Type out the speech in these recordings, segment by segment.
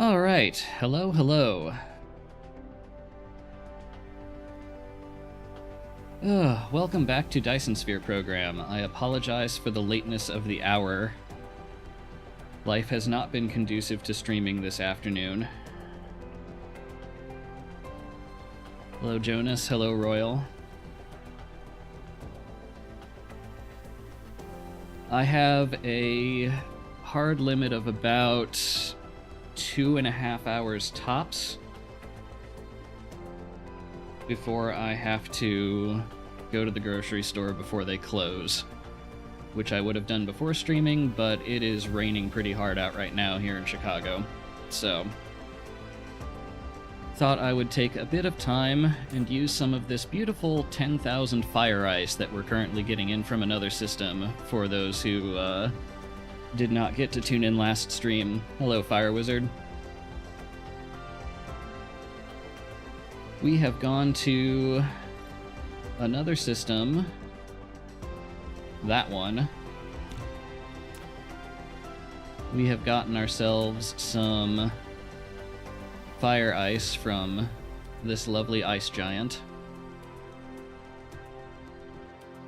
All right, hello, hello. Welcome back to Dyson Sphere program. I apologize for the lateness of the hour. Life has not been conducive to streaming this afternoon. Hello, Jonas. Hello, Royal. I have a hard limit of about 2.5 hours tops before I have to go to the grocery store before they close, which I would have done before streaming, but it is raining pretty hard out right now here in Chicago, so thought I would take a bit of time and use some of this beautiful 10,000 fire ice that we're currently getting in from another system for those who did not get to tune in last stream. Hello, Fire Wizard. We have gone to another system, that one. We have gotten ourselves some fire ice from this lovely ice giant,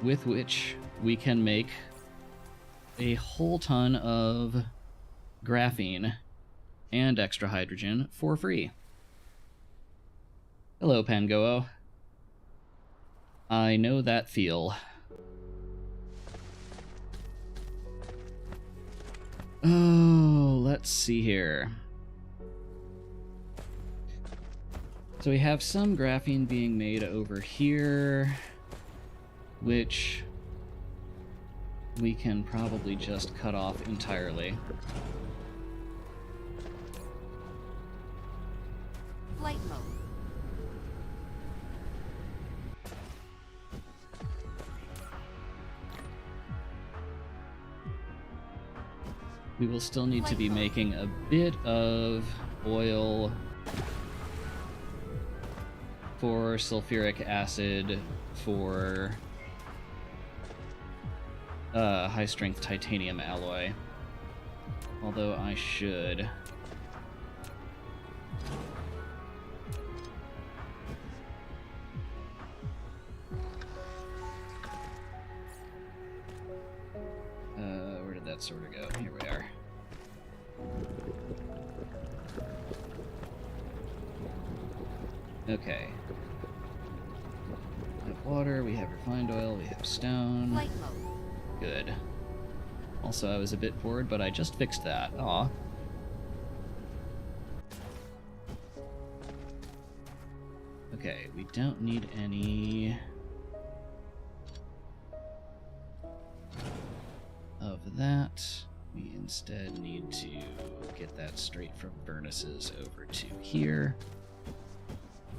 with which we can make a whole ton of graphene and extra hydrogen for free. Hello, Pangoo. I know that feel. Oh, let's see here. So we have some graphene being made over here, which we can probably just cut off entirely. Flight mode. We will still need to be making a bit of oil for sulfuric acid for high-strength titanium alloy. Although I should... where did that sort of go? Here we are. Okay. We have water, we have refined oil, we have stone. Flight mode. Good. Also, I was a bit bored, but I just fixed that. Aw. Okay, we don't need any of that. We instead need to get that straight from furnaces over to here.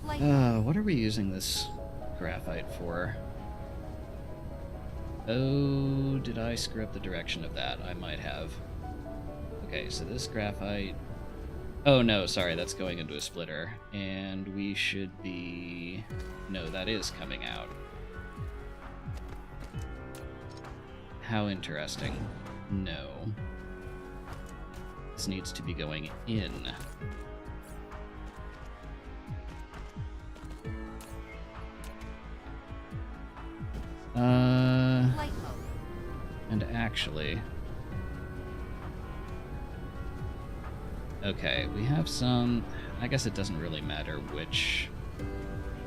What are we using this graphite for? Oh, did I screw up the direction of that? I might have. Okay, so this graphite... Oh no, sorry, that's going into a splitter. And we should be... No, that is coming out. How interesting. No. This needs to be going in. And actually... Okay, we have some... I guess it doesn't really matter which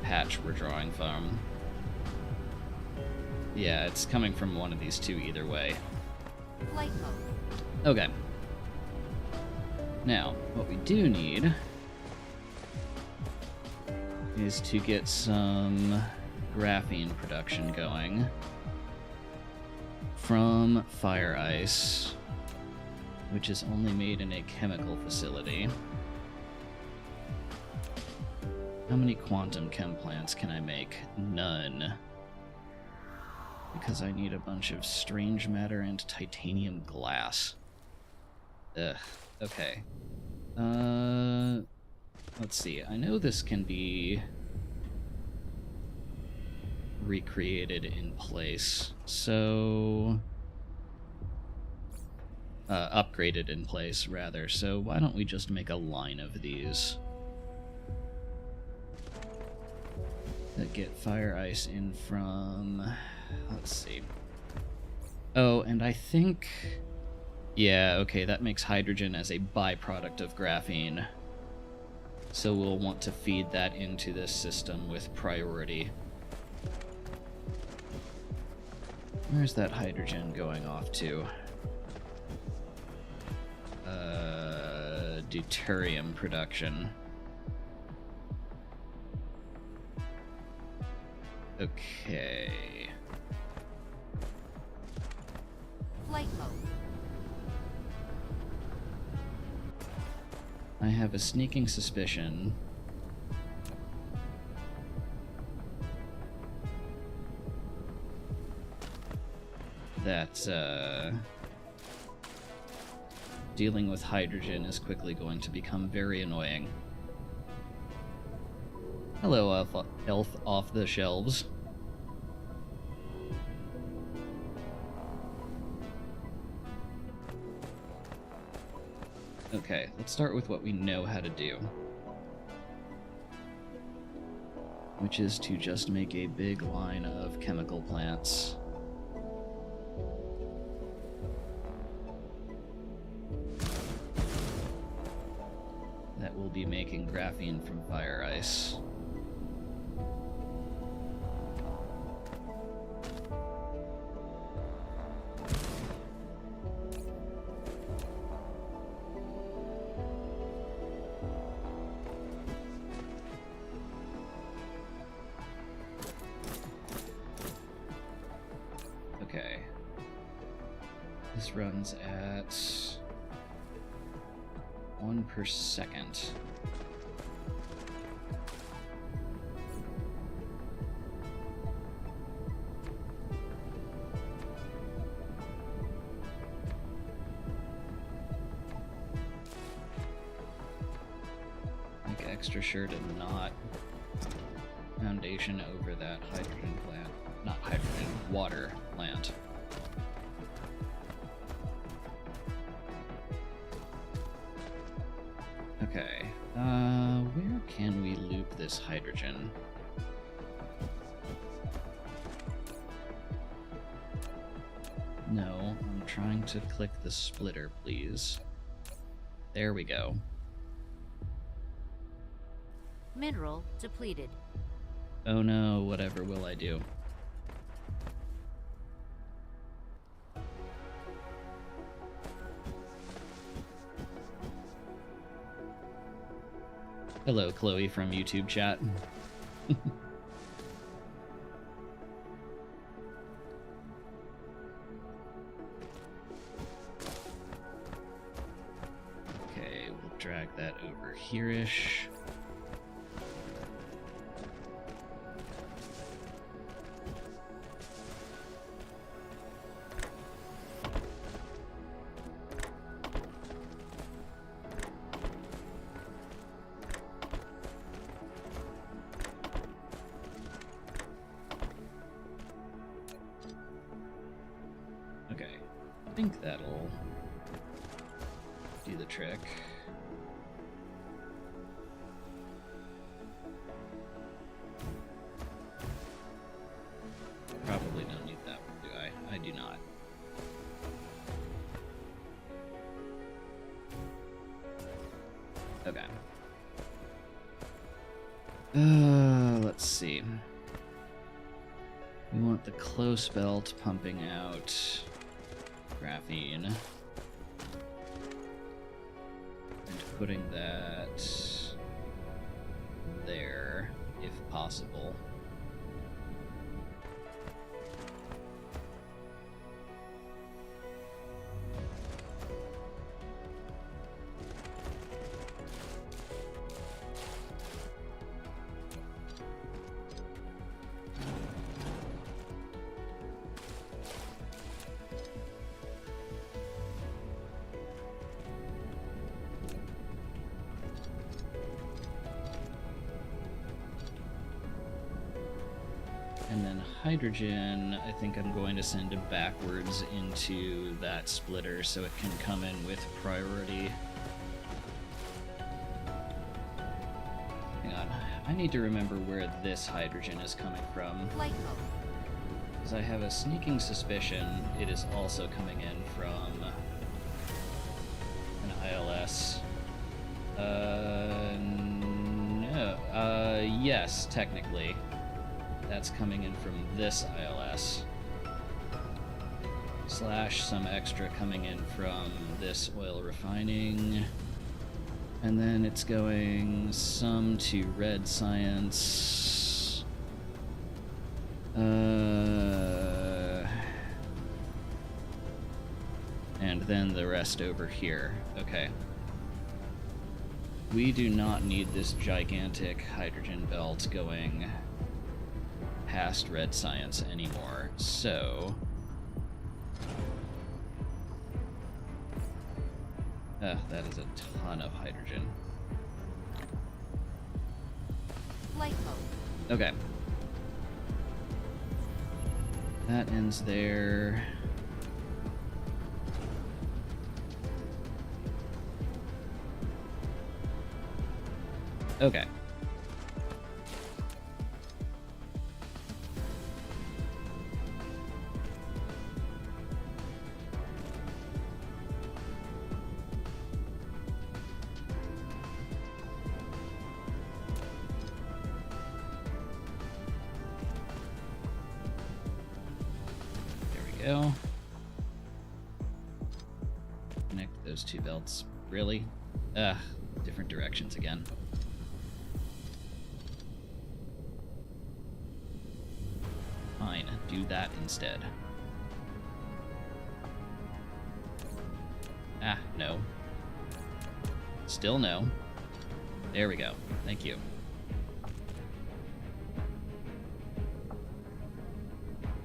patch we're drawing from. Yeah, it's coming from one of these two either way. Flight mode. Okay. Now, what we do need is to get some graphene production going from fire ice, which is only made in a chemical facility. How many quantum chem plants can I make? None. Because I need a bunch of strange matter and titanium glass. Ugh. Okay. Let's see. I know this can be recreated in place, so upgraded in place, rather. So why don't we just make a line of these that get fire ice in from... Let's see. Oh, and I think... Yeah, okay, that makes hydrogen as a byproduct of graphene. So we'll want to feed that into this system with priority. Where's that hydrogen going off to? Deuterium production. Okay. Flight mode. I have a sneaking suspicion that dealing with hydrogen is quickly going to become very annoying. Hello, elf off the shelves. Okay, let's start with what we know how to do, which is to just make a big line of chemical plants. That will be making graphene from fire ice. Okay. This runs at 1 per second. Make extra sure to not foundation over that hydrogen plant. Not hydrogen, water plant. Okay, where can we loop this hydrogen? No, I'm trying to click the splitter, please. There we go. Mineral depleted. Oh no, whatever will I do? Hello, Chloe from YouTube chat. Okay, we'll drag that over here-ish. I think that'll do the trick. Probably don't need that one, do I? I do not. Okay. Let's see. We want the close belt pumping out graphene and putting that there if possible. And then hydrogen, I think I'm going to send it backwards into that splitter so it can come in with priority. Hang on, I need to remember where this hydrogen is coming from. Flight mode. Because I have a sneaking suspicion it is also coming in from an ILS. No. Yes, technically. That's coming in from this ILS. / some extra coming in from this oil refining. And then it's going some to red science. And then the rest over here. Okay. We do not need this gigantic hydrogen belt going past red science anymore, so that is a ton of hydrogen. Flight mode. Okay. That ends there. Okay. Go. Connect those two belts. Really? Different directions again. Fine, do that instead. No. Still no. There we go. Thank you.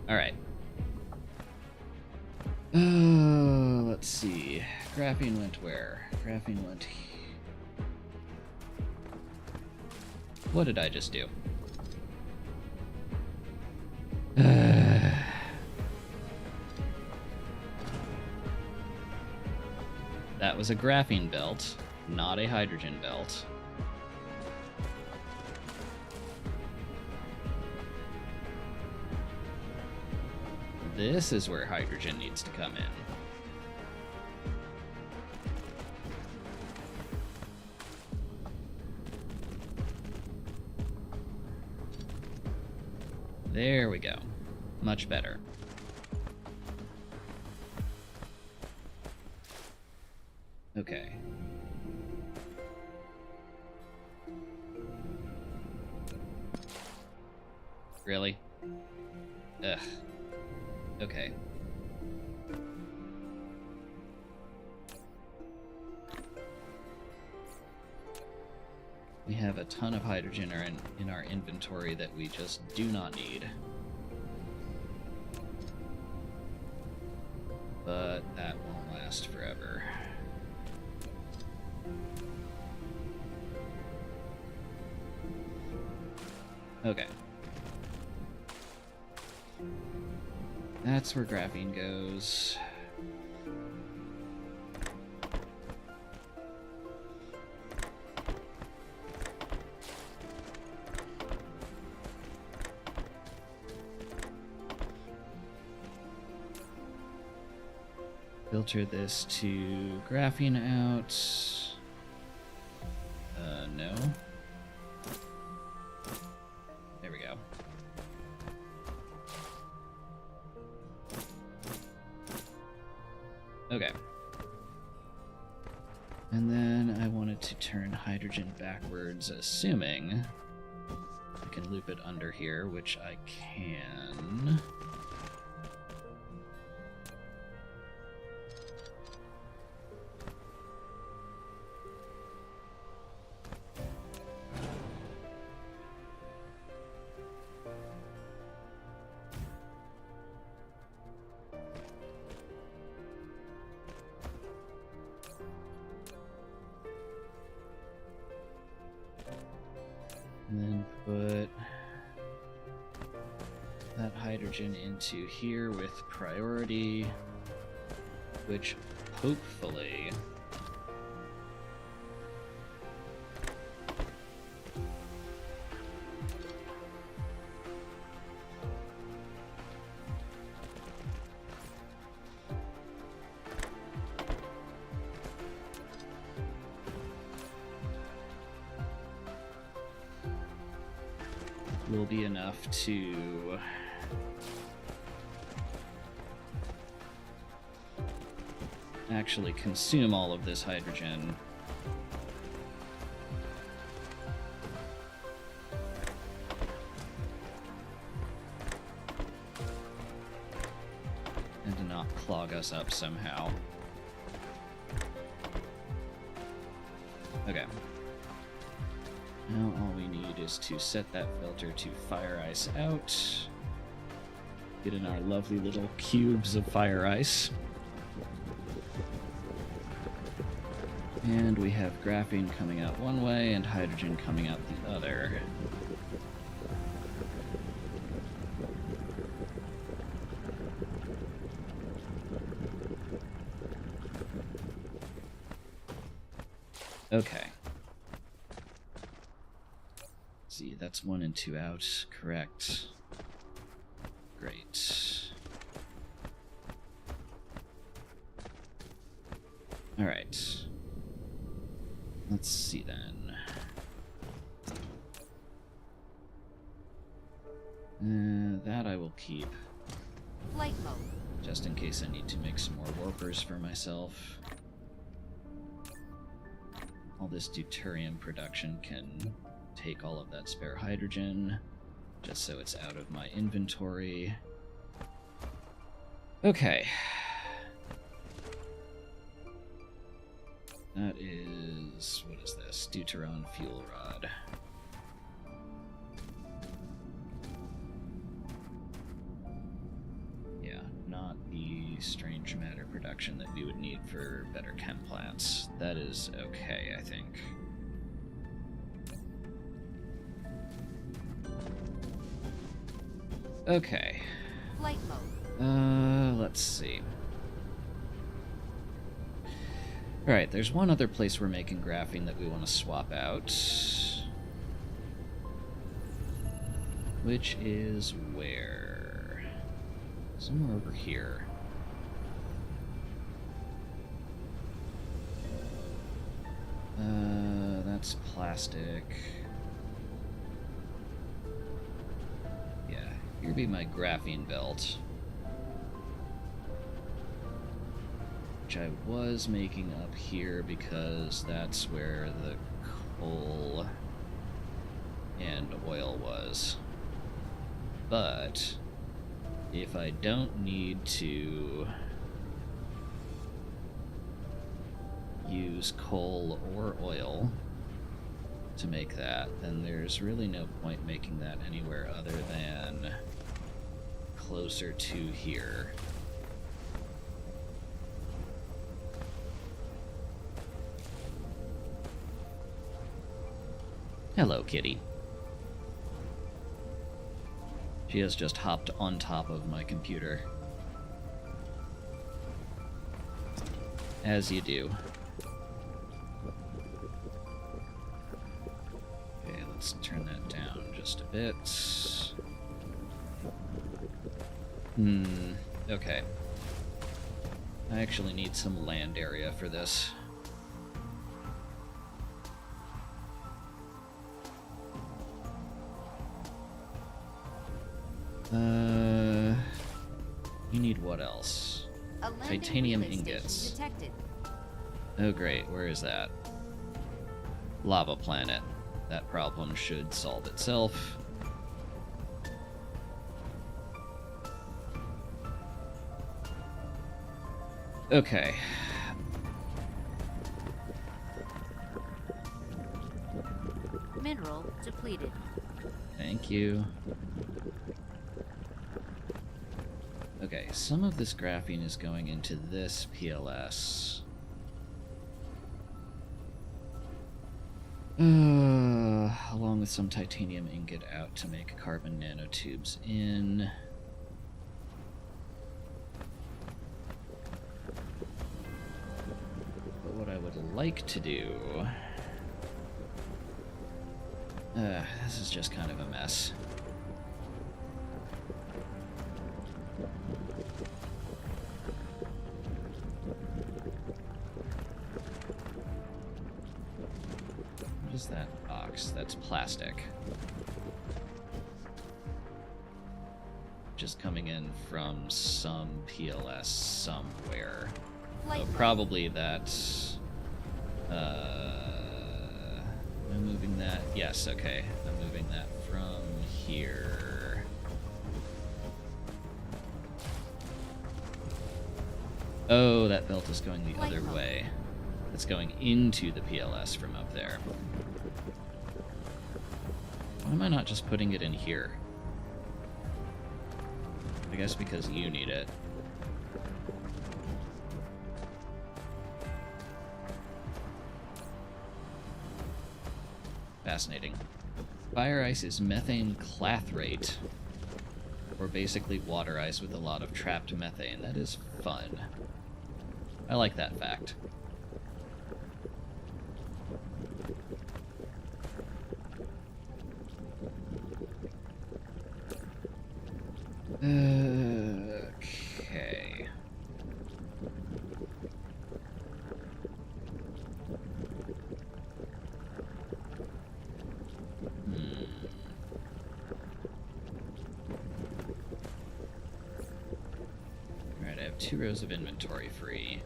Alright. Let's see. Graphene went where? Graphene went What did I just do? That was a graphene belt, not a hydrogen belt. This is where hydrogen needs to come in. There we go. Much better. Okay. Really? Ugh. Okay. We have a ton of hydrogen in our inventory that we just do not need. But that won't last forever. Okay. That's where graphene goes. Filter this to graphene out. No. There we go. Okay. And then I wanted to turn hydrogen backwards, assuming I can loop it under here, which I can. And then put that hydrogen into here with priority, which hopefully will be enough to actually consume all of this hydrogen. And to not clog us up somehow. Okay. Now all we need is to set that filter to fire ice out. Get in our lovely little cubes of fire ice. And we have graphene coming out one way and hydrogen coming out the other. Okay. See, that's 1 and 2 out, correct. Great. Alright. Let's see then. That I will keep. Flight mode. Just in case I need to make some more warpers for myself. All this deuterium production can take all of that spare hydrogen, just so it's out of my inventory. Okay. That is... what is this? Deuteron fuel rod. Yeah, not the strange matter production that we would need for better chem plants. That is okay, I think. Okay. Flight mode. Let's see. Alright, there's one other place we're making graphene that we want to swap out. Which is where? Somewhere over here. That's plastic. Here be my graphene belt, which I was making up here because that's where the coal and oil was. But if I don't need to use coal or oil to make that, then there's really no point making that anywhere other than closer to here. Hello, kitty. She has just hopped on top of my computer. As you do. Okay, let's turn that down just a bit. Okay. I actually need some land area for this. You need what else? A landing Titanium relay station ingots. detected. Oh great, where is that? Lava planet. That problem should solve itself. Okay. Mineral depleted. Thank you. Okay, some of this graphene is going into this PLS. Along with some titanium ingot out to make carbon nanotubes in. like to do... this is just kind of a mess. What is that box? That's plastic. Just coming in from some PLS somewhere. Flight Oh, mode. probably that's... am I moving that? Yes, okay. I'm moving that from here. Oh, that belt is going the Flight other mode. way. It's going into the PLS from up there. Why am I not just putting it in here? I guess because you need it. Fascinating. Fire ice is methane clathrate, or basically water ice with a lot of trapped methane. That is fun. I like that fact. Okay. Alright, I have 2 rows of inventory free.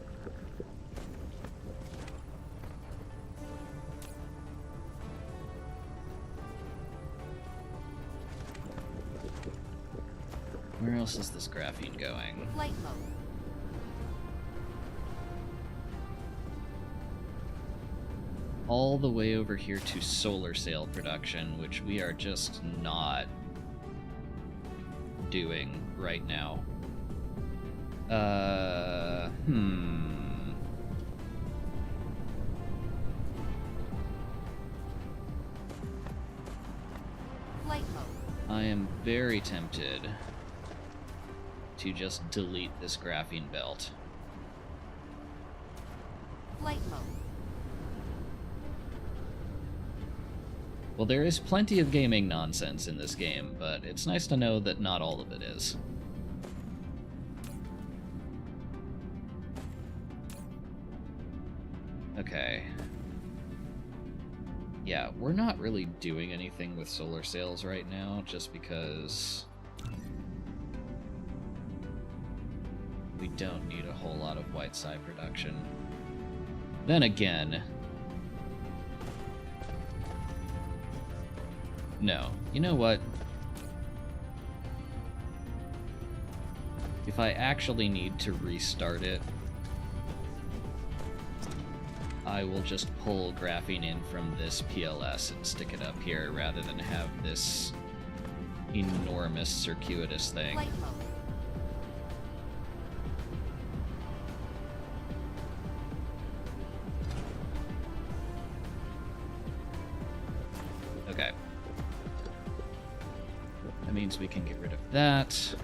Where else is this graphene going? Flight mode. All the way over here to solar sail production, which we are just not doing right now. Flight mode. I am very tempted to just delete this graphene belt. Flight mode. Well, there is plenty of gaming nonsense in this game, but it's nice to know that not all of it is. Okay. Yeah, we're not really doing anything with solar sails right now, just because we don't need a whole lot of white side production. Then again, no. You know what? If I actually need to restart it, I will just pull graphene in from this PLS and stick it up here rather than have this enormous circuitous thing. Flight mode. Okay. That means we can get rid of that.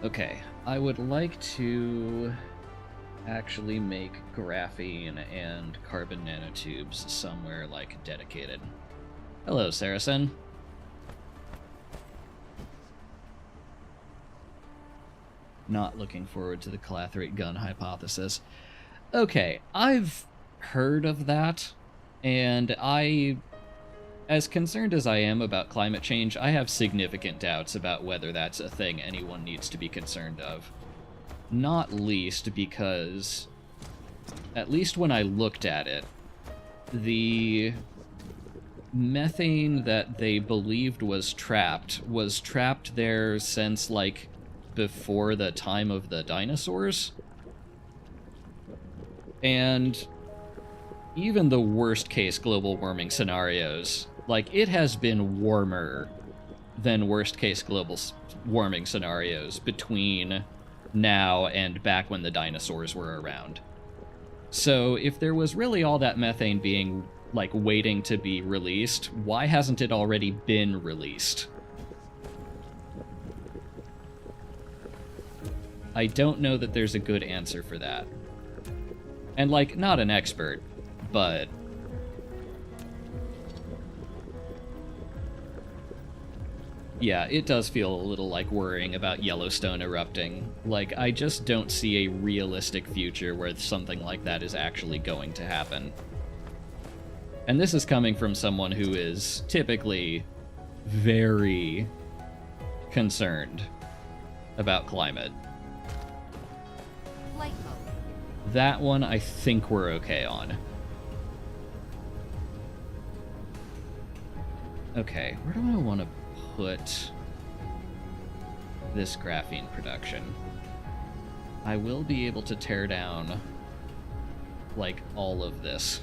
Okay, I would like to actually make graphene and carbon nanotubes somewhere, like, dedicated. Hello, Saracen. Not looking forward to the clathrate gun hypothesis. Okay, I've heard of that, and as concerned as I am about climate change, I have significant doubts about whether that's a thing anyone needs to be concerned of. Not least because, at least when I looked at it, the methane that they believed was trapped there since, like, before the time of the dinosaurs. And even the worst case global warming scenarios, like, it has been warmer than worst case global warming scenarios between now and back when the dinosaurs were around. So if there was really all that methane being like, waiting to be released. Why hasn't it already been released? I don't know that there's a good answer for that. And, like, not an expert, but... yeah, it does feel a little like worrying about Yellowstone erupting. Like, I just don't see a realistic future where something like that is actually going to happen. And this is coming from someone who is typically very concerned about climate. Flight mode. That one I think we're okay on. Okay, where do I want to put this graphene production? I will be able to tear down, like, all of this.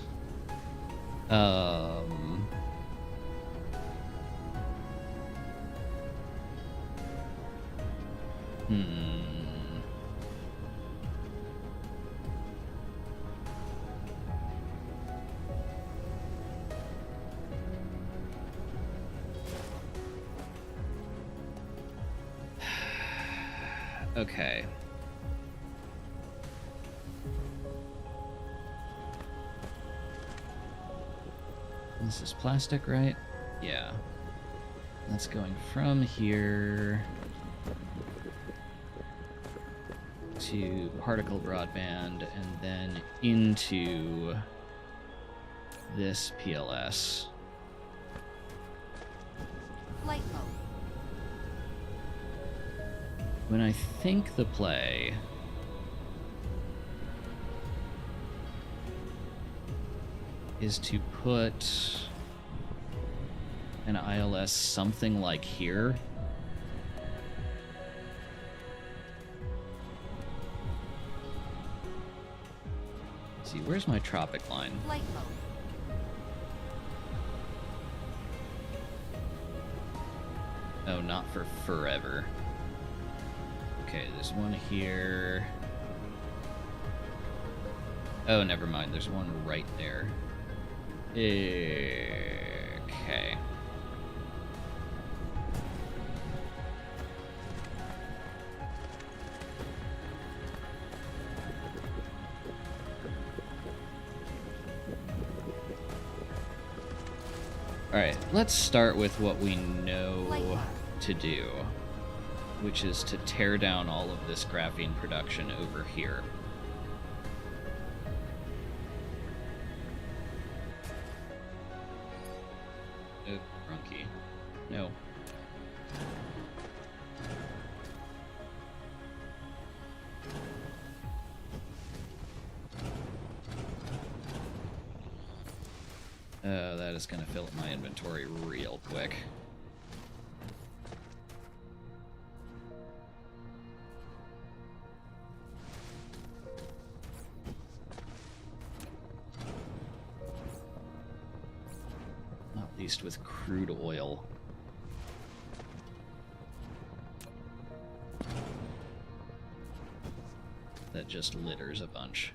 Okay. This is plastic, right? Yeah. That's going from here to particle broadband and then into this PLS. Flight mode. When I think the play is to put an ILS something like here. Let's see, where's my tropic line? Flight mode. Oh, not for forever. Okay, there's one here. Oh, never mind. There's one right there. Okay. Alright, let's start with what we know to do, which is to tear down all of this graphene production over here. Oh, wrong key. No. That is going to fill up my inventory real quick. Not least with crude oil. That just litters a bunch.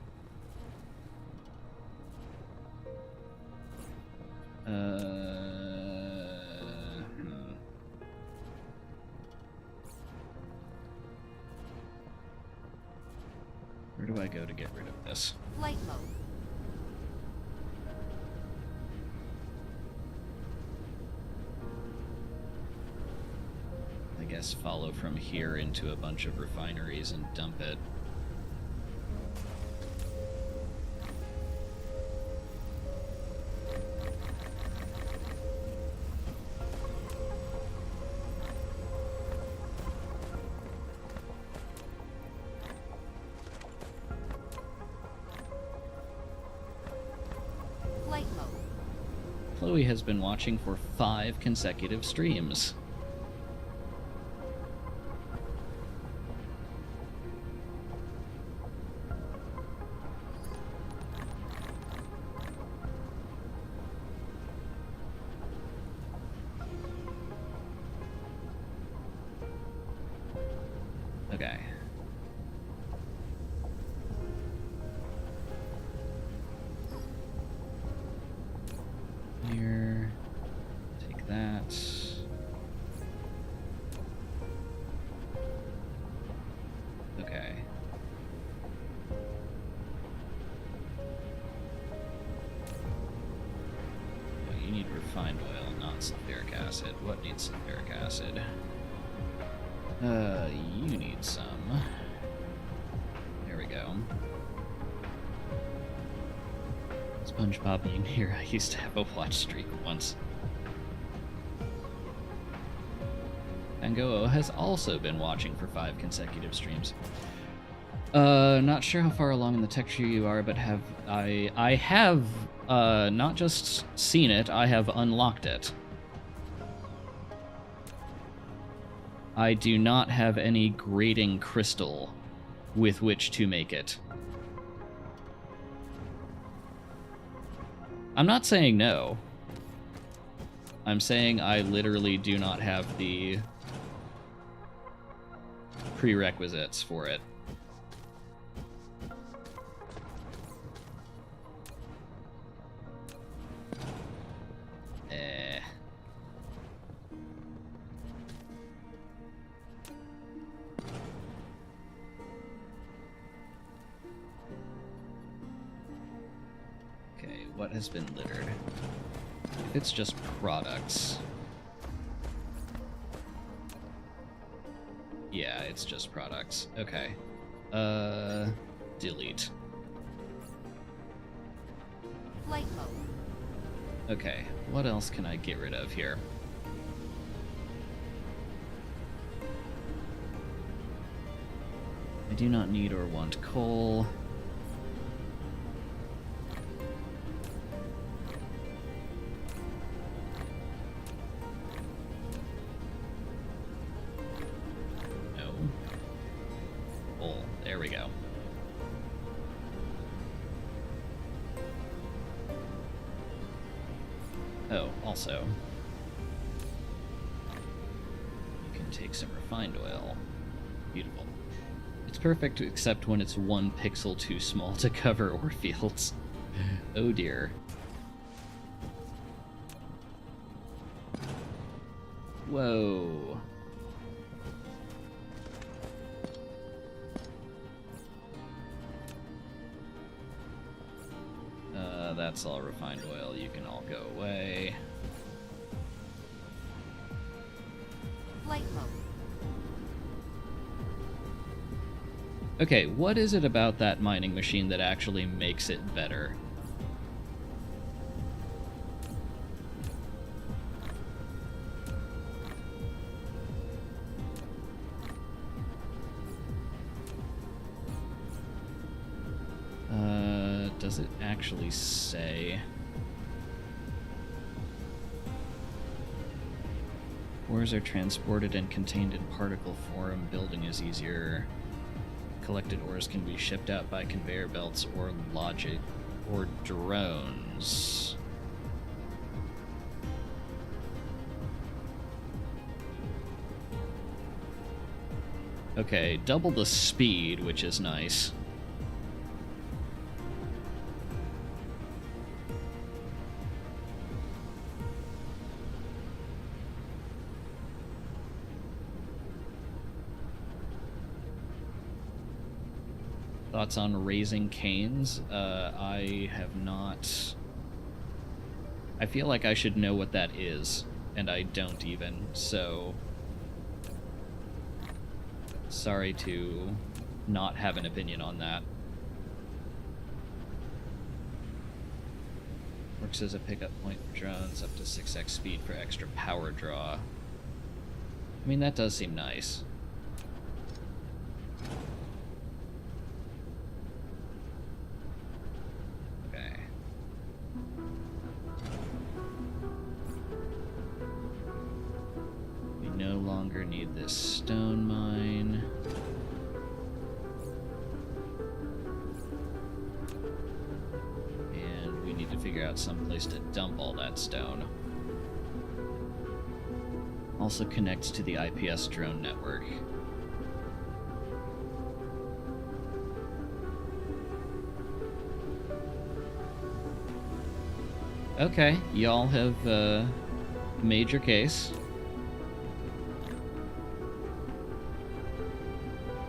Where do I go to get rid of this? Flight mode. I guess follow from here into a bunch of refineries and dump it. Flight mode. Chloe has been watching for 5 consecutive streams. Okay. refined oil, not sulfuric acid. What needs sulfuric acid? You need some. There we go. SpongeBob being here, I used to have a watch streak once. Angoo has also been watching for 5 consecutive streams. Not sure how far along in the tech tree you are, but I have not just seen it, I have unlocked it. I do not have any grading crystal with which to make it. I'm not saying no. I'm saying I literally do not have the prerequisites for it. Okay, what has been littered? If it's just products... Yeah, it's just products. Okay. Delete. Flight mode. Okay, what else can I get rid of here? I do not need or want coal. No. Coal. There we go. Oh, also, you can take some refined oil. Beautiful. It's perfect except when it's 1 pixel too small to cover ore fields. Oh dear. Whoa. That's all refined oil. You can all go away. Flight mode. Okay, what is it about that mining machine that actually makes it better? Does it actually say? Ores are transported and contained in particle form. Building is easier. Collected ores can be shipped out by conveyor belts or logic or drones. Okay, double the speed, which is nice. Thoughts on Raising Canes? I have not... I feel like I should know what that is, and I don't even, so... Sorry to not have an opinion on that. Works as a pickup point for drones, up to 6x speed for extra power draw. I mean, that does seem nice. Need this stone mine. And we need to figure out some place to dump all that stone. Also connects to the IPS drone network. Okay, y'all have made your case.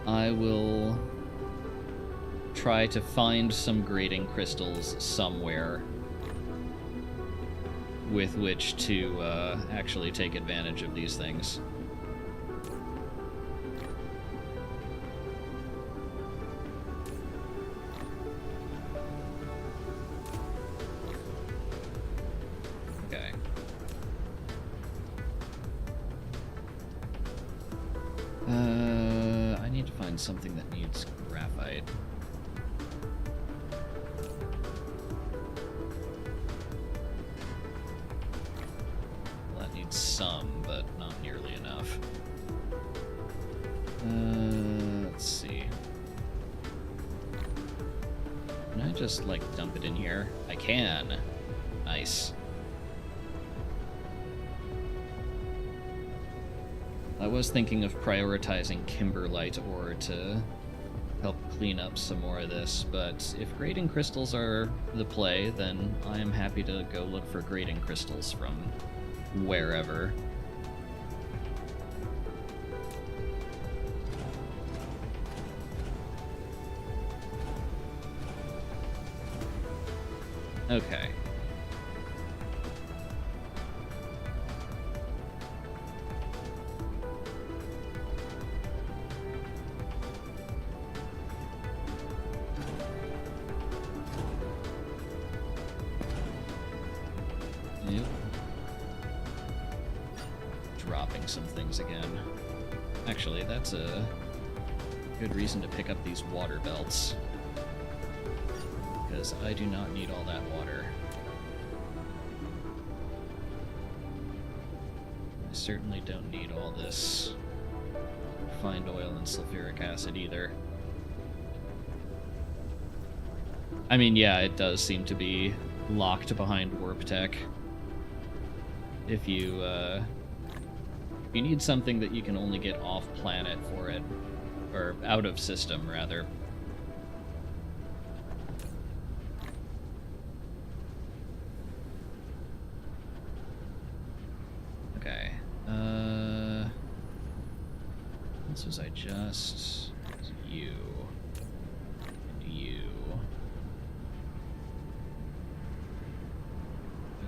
I will try to find some grading crystals somewhere with which to actually take advantage of these things. Okay. I need to find something that needs graphite. Some, but not nearly enough. Let's see. Can I just, like, dump it in here? I can. Nice. I was thinking of prioritizing kimberlite ore to help clean up some more of this, but if grading crystals are the play, then I am happy to go look for grading crystals from wherever. Okay. Yep. Dropping some things again. Actually, that's a good reason to pick up these water belts. Because I do not need all that water. I certainly don't need all this refined oil and sulfuric acid either. I mean, yeah, it does seem to be locked behind warp tech. If you need something that you can only get off planet for it, or out of system rather. Okay. This was I just you and you.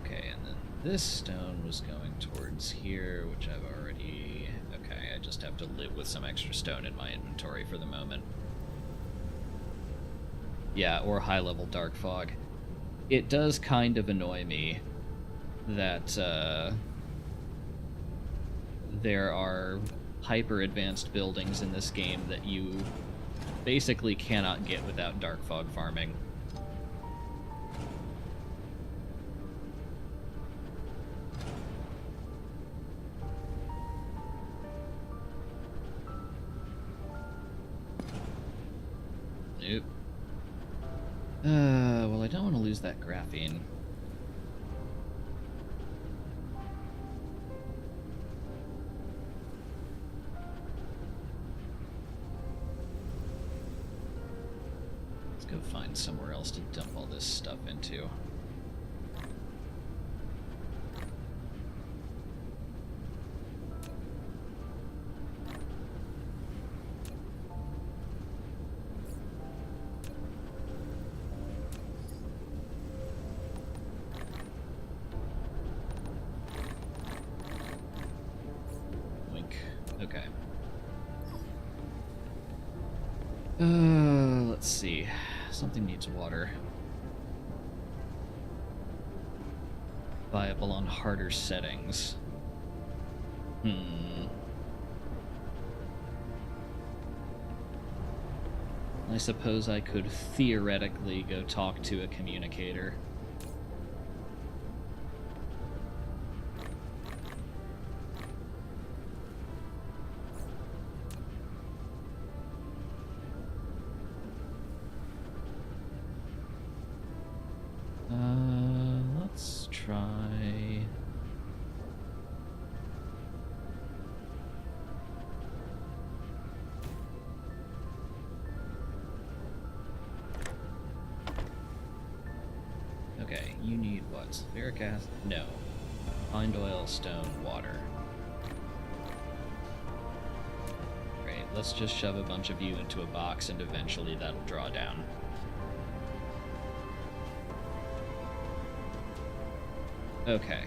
Okay, and then this stone was going towards here, which I've already... Okay, I just have to live with some extra stone in my inventory for the moment. Yeah, or high-level dark fog. It does kind of annoy me that there are hyper-advanced buildings in this game that you basically cannot get without dark fog farming. Nope. Well, I don't want to lose that graphene. Let's go find somewhere else to dump all this stuff into. Okay. Let's see. Something needs water. Viable on harder settings. I suppose I could theoretically go talk to a communicator. Let's try... Okay, you need what? Sulfuric acid? No. Refined oil, stone, water. Great, let's just shove a bunch of you into a box and eventually that'll draw down. Okay,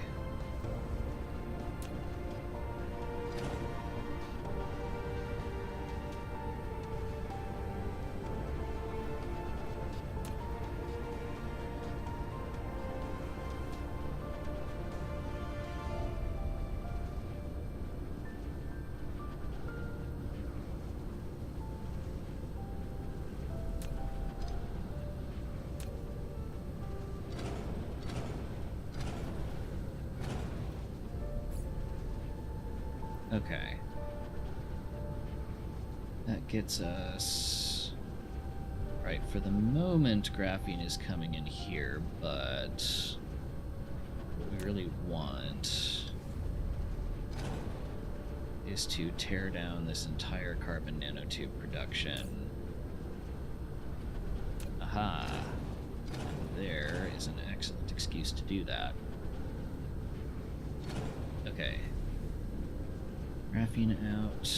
Okay. That gets us... Right, for the moment, graphene is coming in here, but what we really want is to tear down this entire carbon nanotube production. Aha! And there is an excellent excuse to do that. Okay. Graphene out.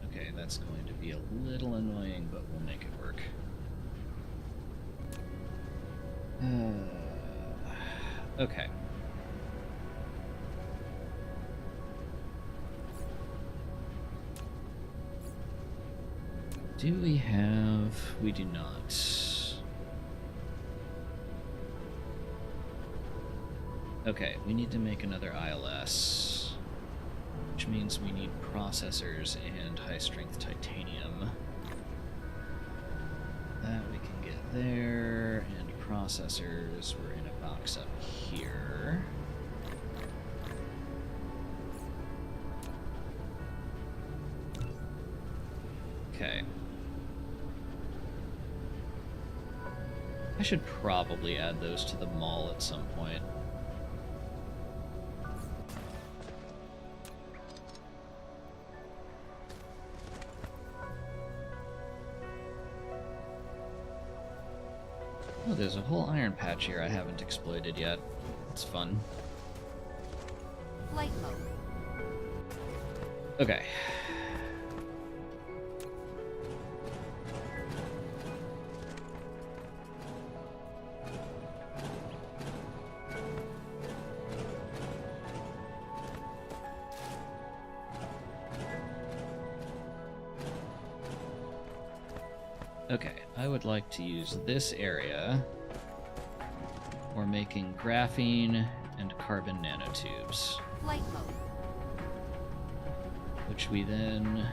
Okay, that's going to be a little annoying, but we'll make it work. Okay. Do we have... We do not. Okay, we need to make another ILS, which means we need processors and high-strength titanium. That we can get there, and processors were in a box up here. Okay. I should probably add those to the mall at some point. Oh, there's a whole iron patch here I haven't exploited yet. It's fun. Flight mode. Okay. Okay, I would like to use this area for making graphene and carbon nanotubes, Flight mode. which we then...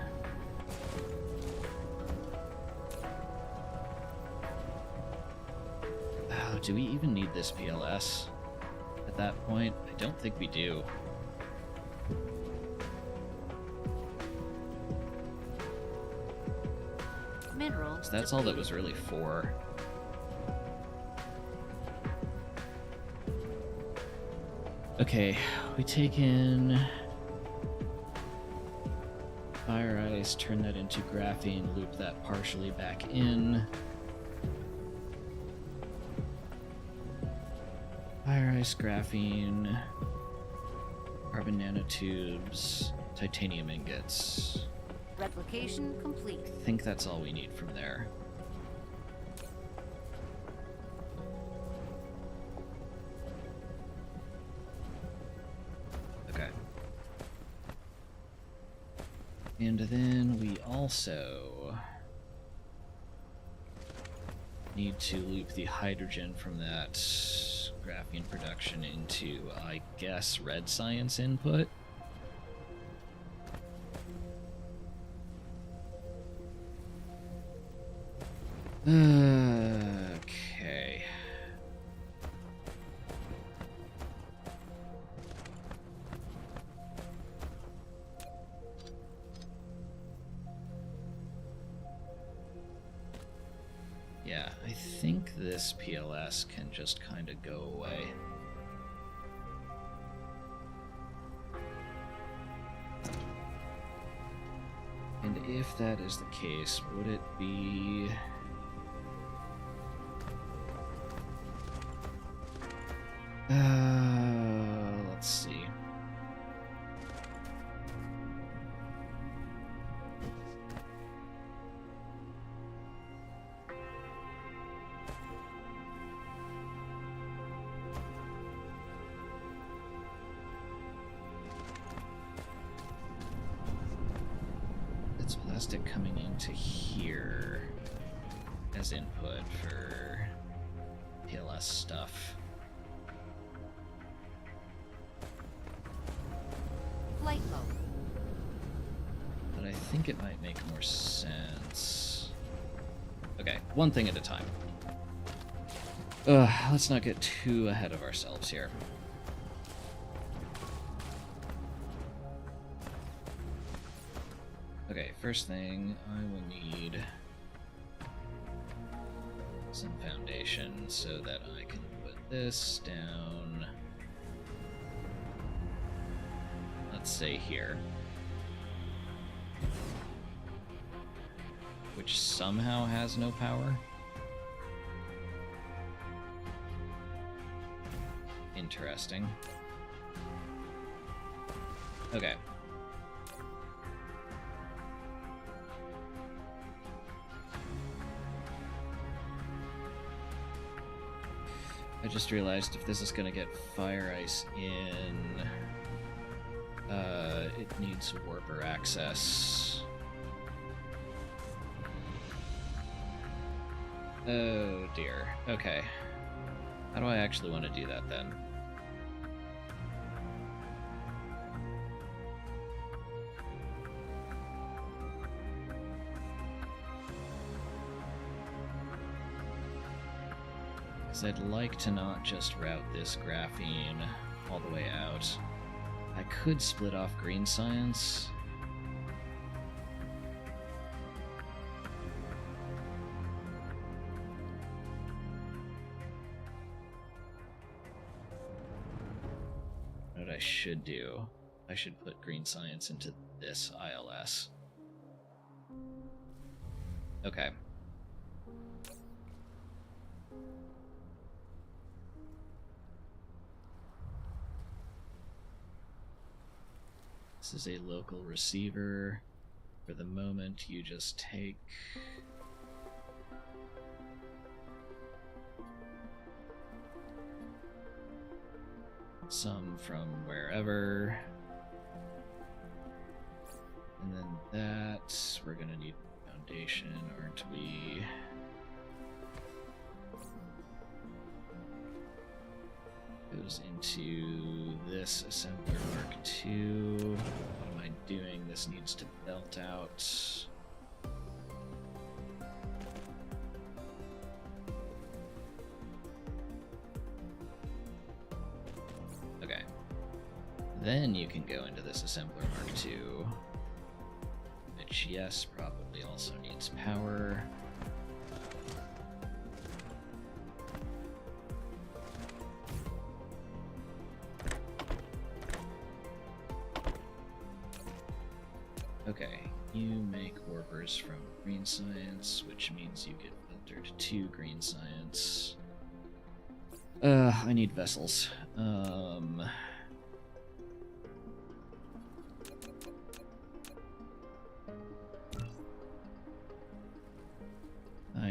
Oh, do we even need this PLS at that point? I don't think we do. Mineral. So that's all that was really for. Okay, we take in fire ice, turn that into graphene, loop that partially back in. Fire ice, graphene, carbon nanotubes, titanium ingots. Replication complete. I think that's all we need from there. Okay. And then we also need to loop the hydrogen from that graphene production into, I guess, red science input. Okay. Yeah, I think this PLS can just kind of go away. And if that is the case, would it be... let's see. It's plastic coming into here as input for PLS stuff. Flight mode. But I think it might make more sense. Okay, one thing at a time. Let's not get too ahead of ourselves here. Okay, first thing, I will need some foundation so that I can put this down, let's say here, which somehow has no power. Interesting. Okay. I just realized if this is gonna get fire ice in, it needs warper access. Oh dear. Okay. How do I actually want to do that then? Because I'd like to not just route this graphene all the way out. I could split off green science. What I should do, I should put green science into this ILS. Okay. This is a local receiver. For the moment, you just take some from wherever. And then that, we're gonna need foundation, aren't we? Goes into this assembler Mark II. What am I doing? This needs to belt out. Okay. Then you can go into this assembler Mark II, which, yes, probably also needs power. Okay, you make warpers from green science, which means you get filtered to green science. I need vessels. I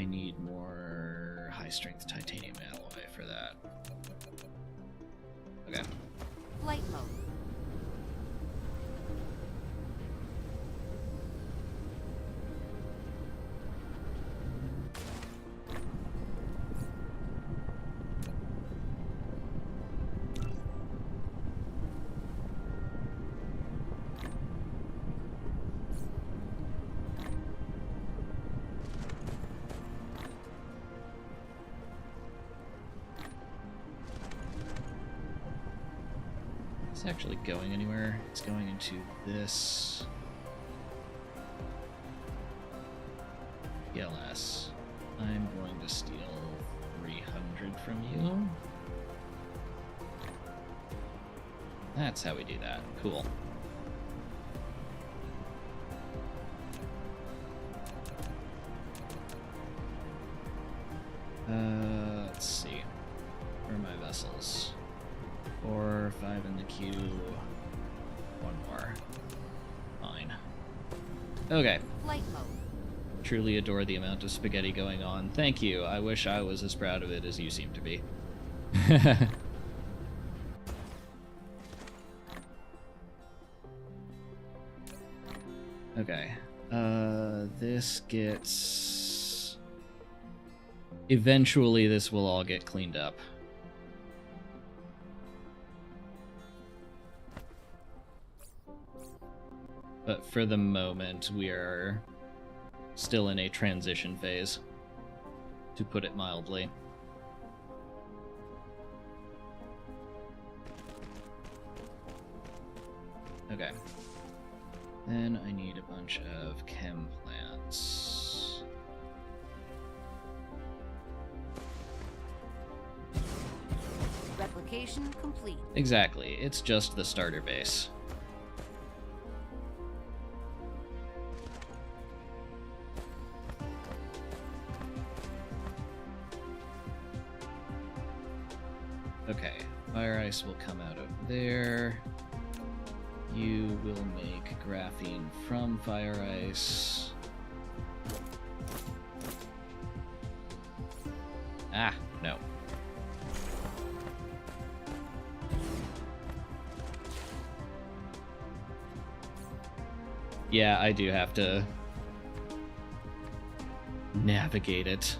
need more high-strength titanium alloy for that. Okay. Flight mode. It's actually going anywhere. It's going into this PLS. I'm going to steal 300 from you. That's how we do that. Cool. Let's see. Where are my vessels? 4, 5 in the queue. One more. Fine. Okay. Flight mode. Truly adore the amount of spaghetti going on. Thank you. I wish I was as proud of it as you seem to be. Okay. This gets... Eventually this will all get cleaned up. But for the moment, we are still in a transition phase. to put it mildly. Okay. Then I need a bunch of chem plants. Replication complete. Exactly, it's just the starter base. Okay, fire ice will come out of there. You will make graphene from fire ice. Ah, no. Yeah, I do have to navigate it.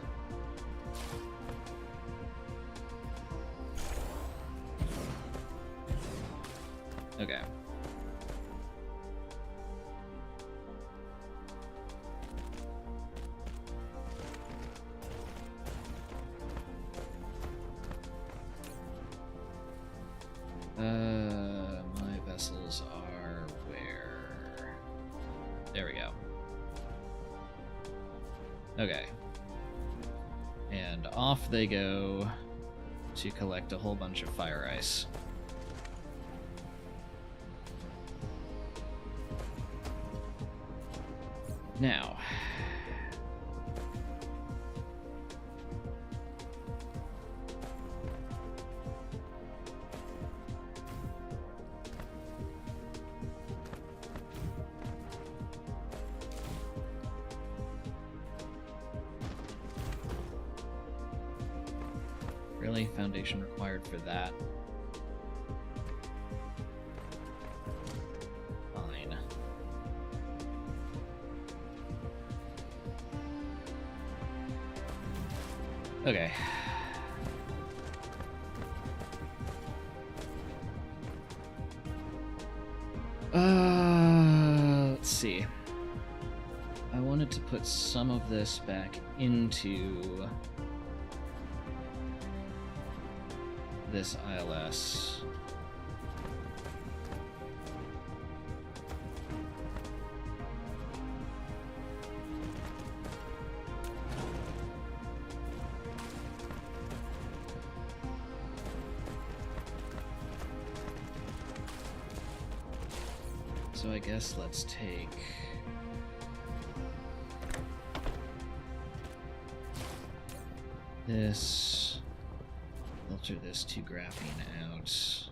Okay. My vessels are where? There we go. Okay. And off they go to collect a whole bunch of fire ice. Now, really? Foundation required for that? Fine. Okay. Let's see. I wanted to put some of this back into this ILS. So I guess let's take this, filter this to graphene out.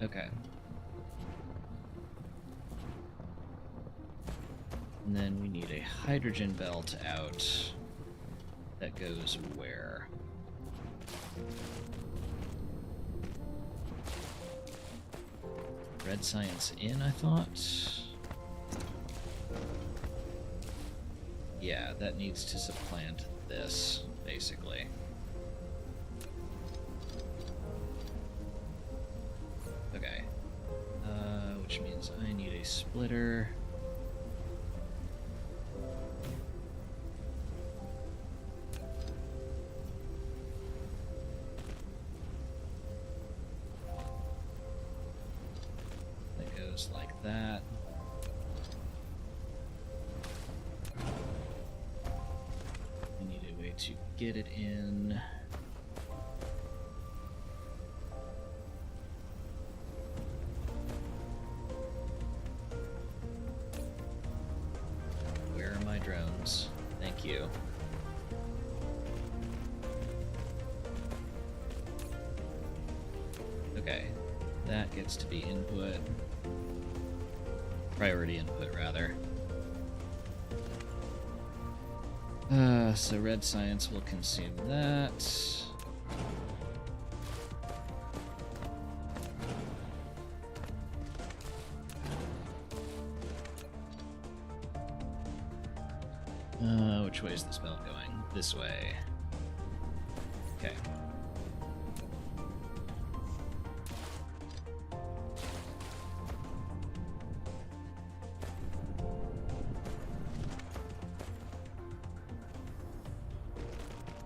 Okay. And then we need a hydrogen belt out that goes where? Red science in, I thought? Yeah, that needs to supplant this, basically. Okay. Which means I need a splitter. Like that. We need a way to get it in. Where are my drones? Thank you. Okay, that gets to be input. Priority input, rather. So red science will consume that. which way is this belt going? This way. Okay.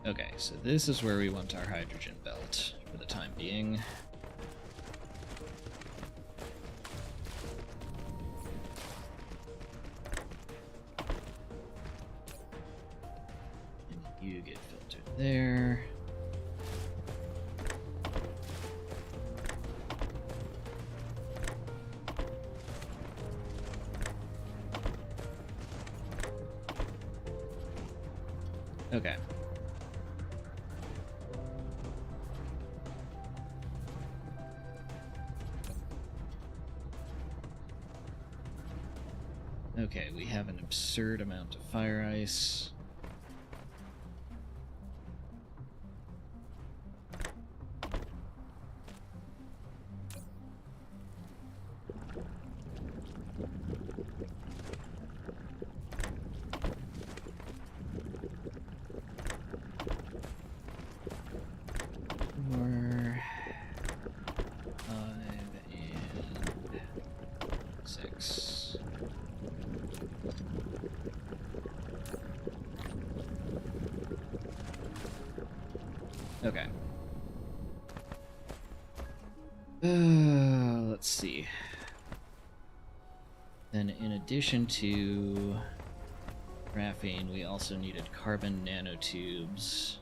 Okay, so this is where we want our hydrogen belt for the time being. And you get filtered there. Okay. Okay, we have an absurd amount of fire ice. Four, 5, and 6. Okay. Let's see. Then in addition to graphene, we also needed carbon nanotubes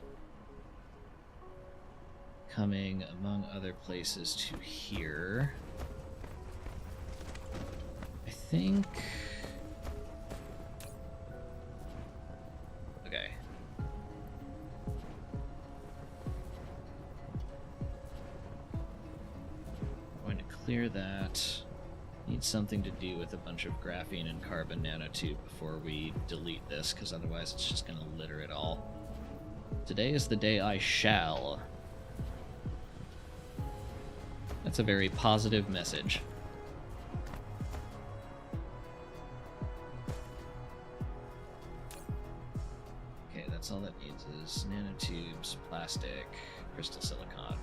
coming, among other places, to here. I think... Okay. Going to clear that. Need something to do with a bunch of graphene and carbon nanotube before we delete this, because otherwise it's just going to litter it all. Today is the day I shall. That's a very positive message. Okay, that's all that needs is nanotubes, plastic, crystal silicon.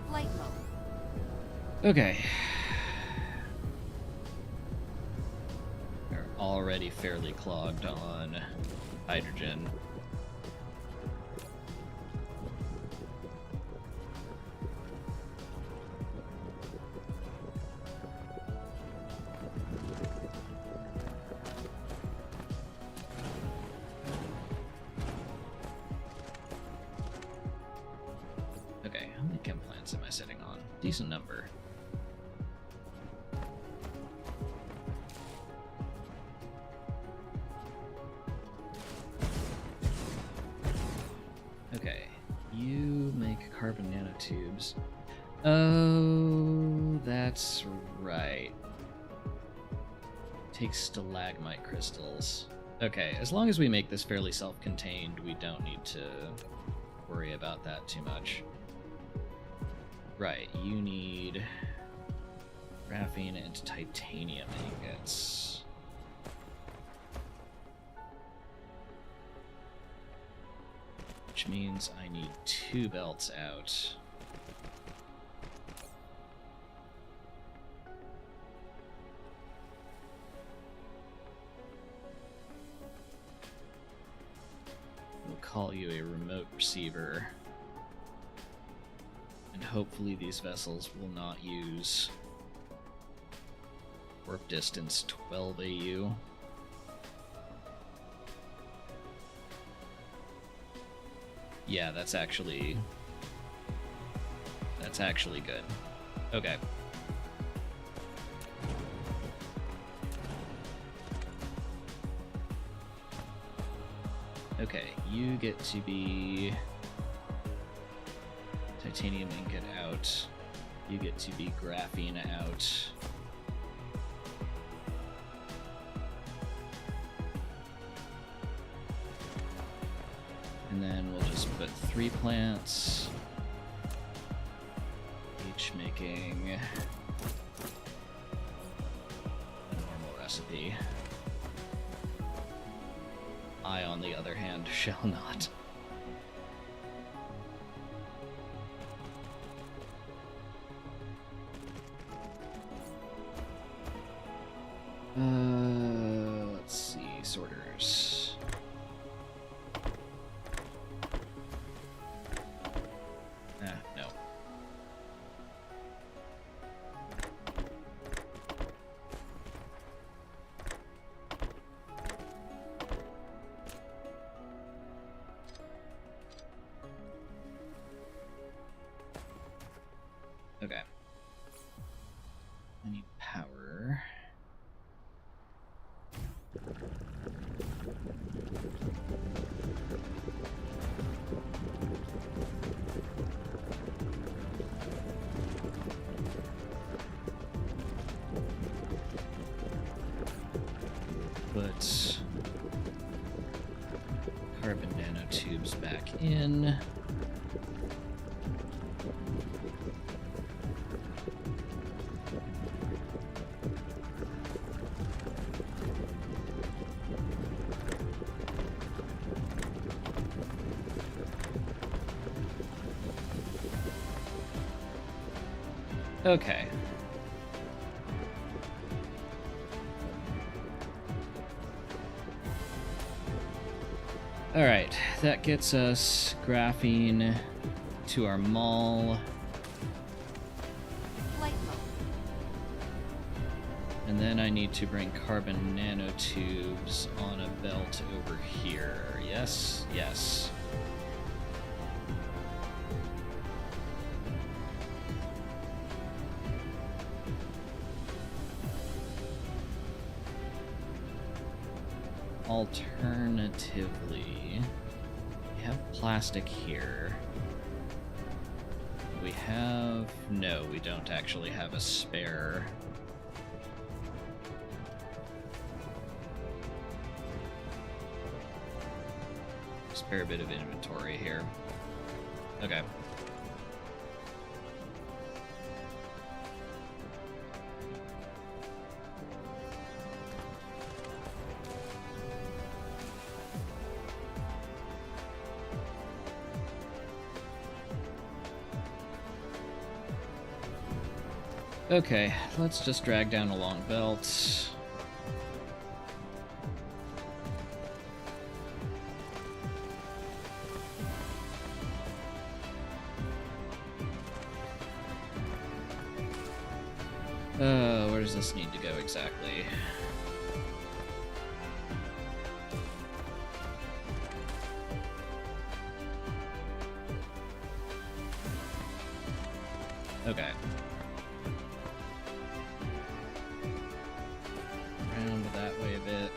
Flight mode. Okay. We're already fairly clogged on hydrogen. Okay, how many chem plants am I sitting on? Decent number. Okay, you make carbon nanotubes. Oh, that's right. Take stalagmite crystals. Okay, as long as we make this fairly self-contained, we don't need to worry about that too much. Right, you need graphene and titanium ingots. Which means I need 2 belts out. We'll call you a remote receiver. And hopefully these vessels will not use warp distance 12 AU. Yeah, that's actually good. Okay. Okay, you get to be titanium ingot out. You get to be graphene out. And then we'll just put 3 plants, each making a normal recipe. I, on the other hand, shall not. Let's see, sorters. No. Okay. I need power. Put carbon nanotubes back in. Okay. Alright, that gets us graphene to our mall. Flight mode. And then I need to bring carbon nanotubes on a belt over here. Yes, yes. Alternatively, we have plastic here. We have... No, we don't actually have a spare. Spare bit of inventory here. Okay. Okay, let's just drag down a long belt. Where does this need to go exactly? Okay. Around that way a bit.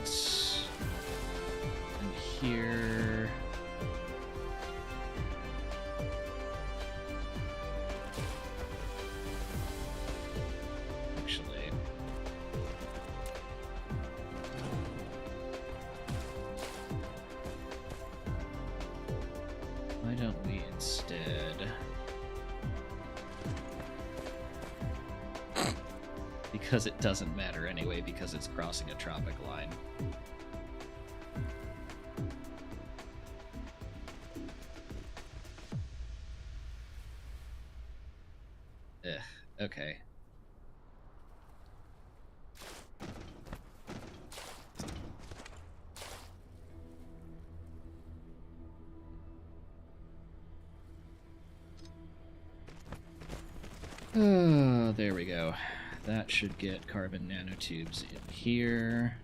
And here. Actually. Why don't we instead... Because it doesn't matter anyway, because it's crossing a tropic line. Ugh, okay. Oh, there we go. That should get carbon nanotubes in here.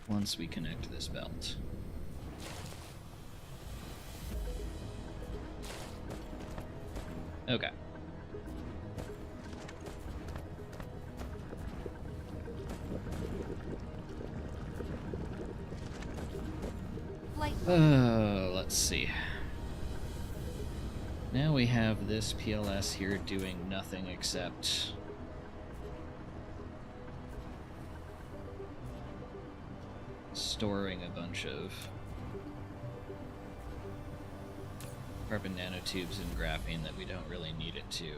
Once we connect this belt. Okay. Let's see. Now we have this PLS here doing nothing except storing a bunch of carbon nanotubes and graphene that we don't really need it to.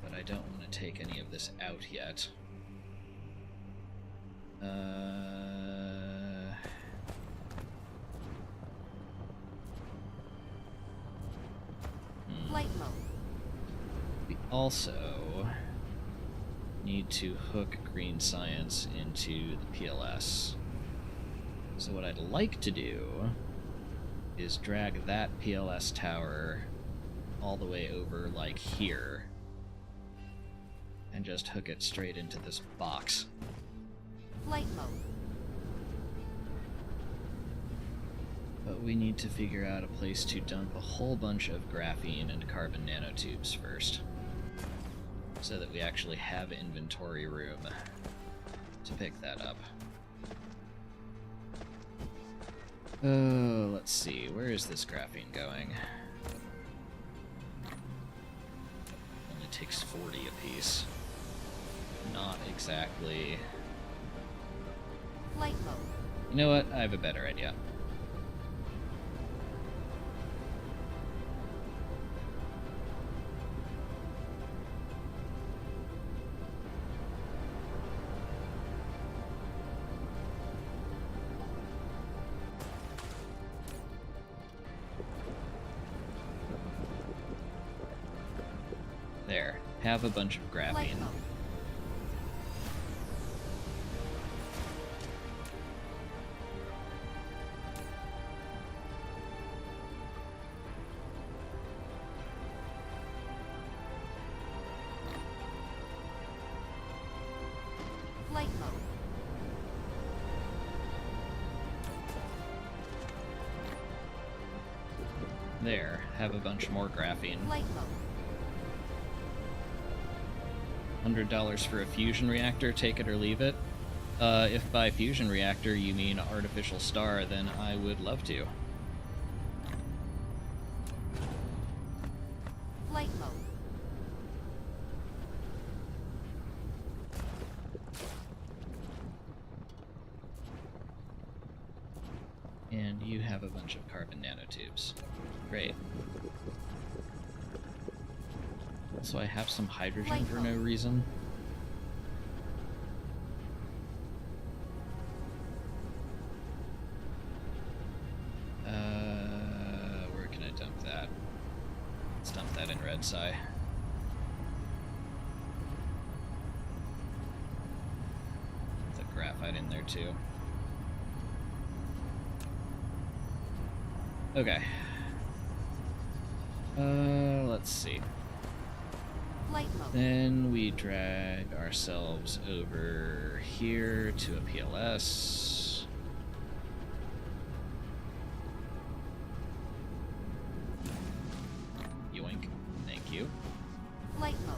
But I don't want to take any of this out yet. Flight mode. We also need to hook green science into the PLS. So what I'd like to do is drag that PLS tower all the way over, like, here, and just hook it straight into this box. Flight mode. But we need to figure out a place to dump a whole bunch of graphene and carbon nanotubes first, so that we actually have inventory room to pick that up. Oh, let's see. Where is this graphene going? Only takes 40 apiece. Not exactly. Flight mode. You know what? I have a better idea. There. Have a bunch of Flight graphene. mode. Flight mode. There. Have a bunch more graphene. Flight mode. $100 for a fusion reactor, take it or leave it. If by fusion reactor you mean artificial star, then I would love to. Flight mode. And you have a bunch of carbon nanotubes. Great. So I have some hydrogen for no reason. Where can I dump that? Let's dump that in red psi. Put the graphite in there too. Okay. Let's see. Flight mode. Then we drag ourselves over here to a PLS. Yoink. Thank you. Flight mode.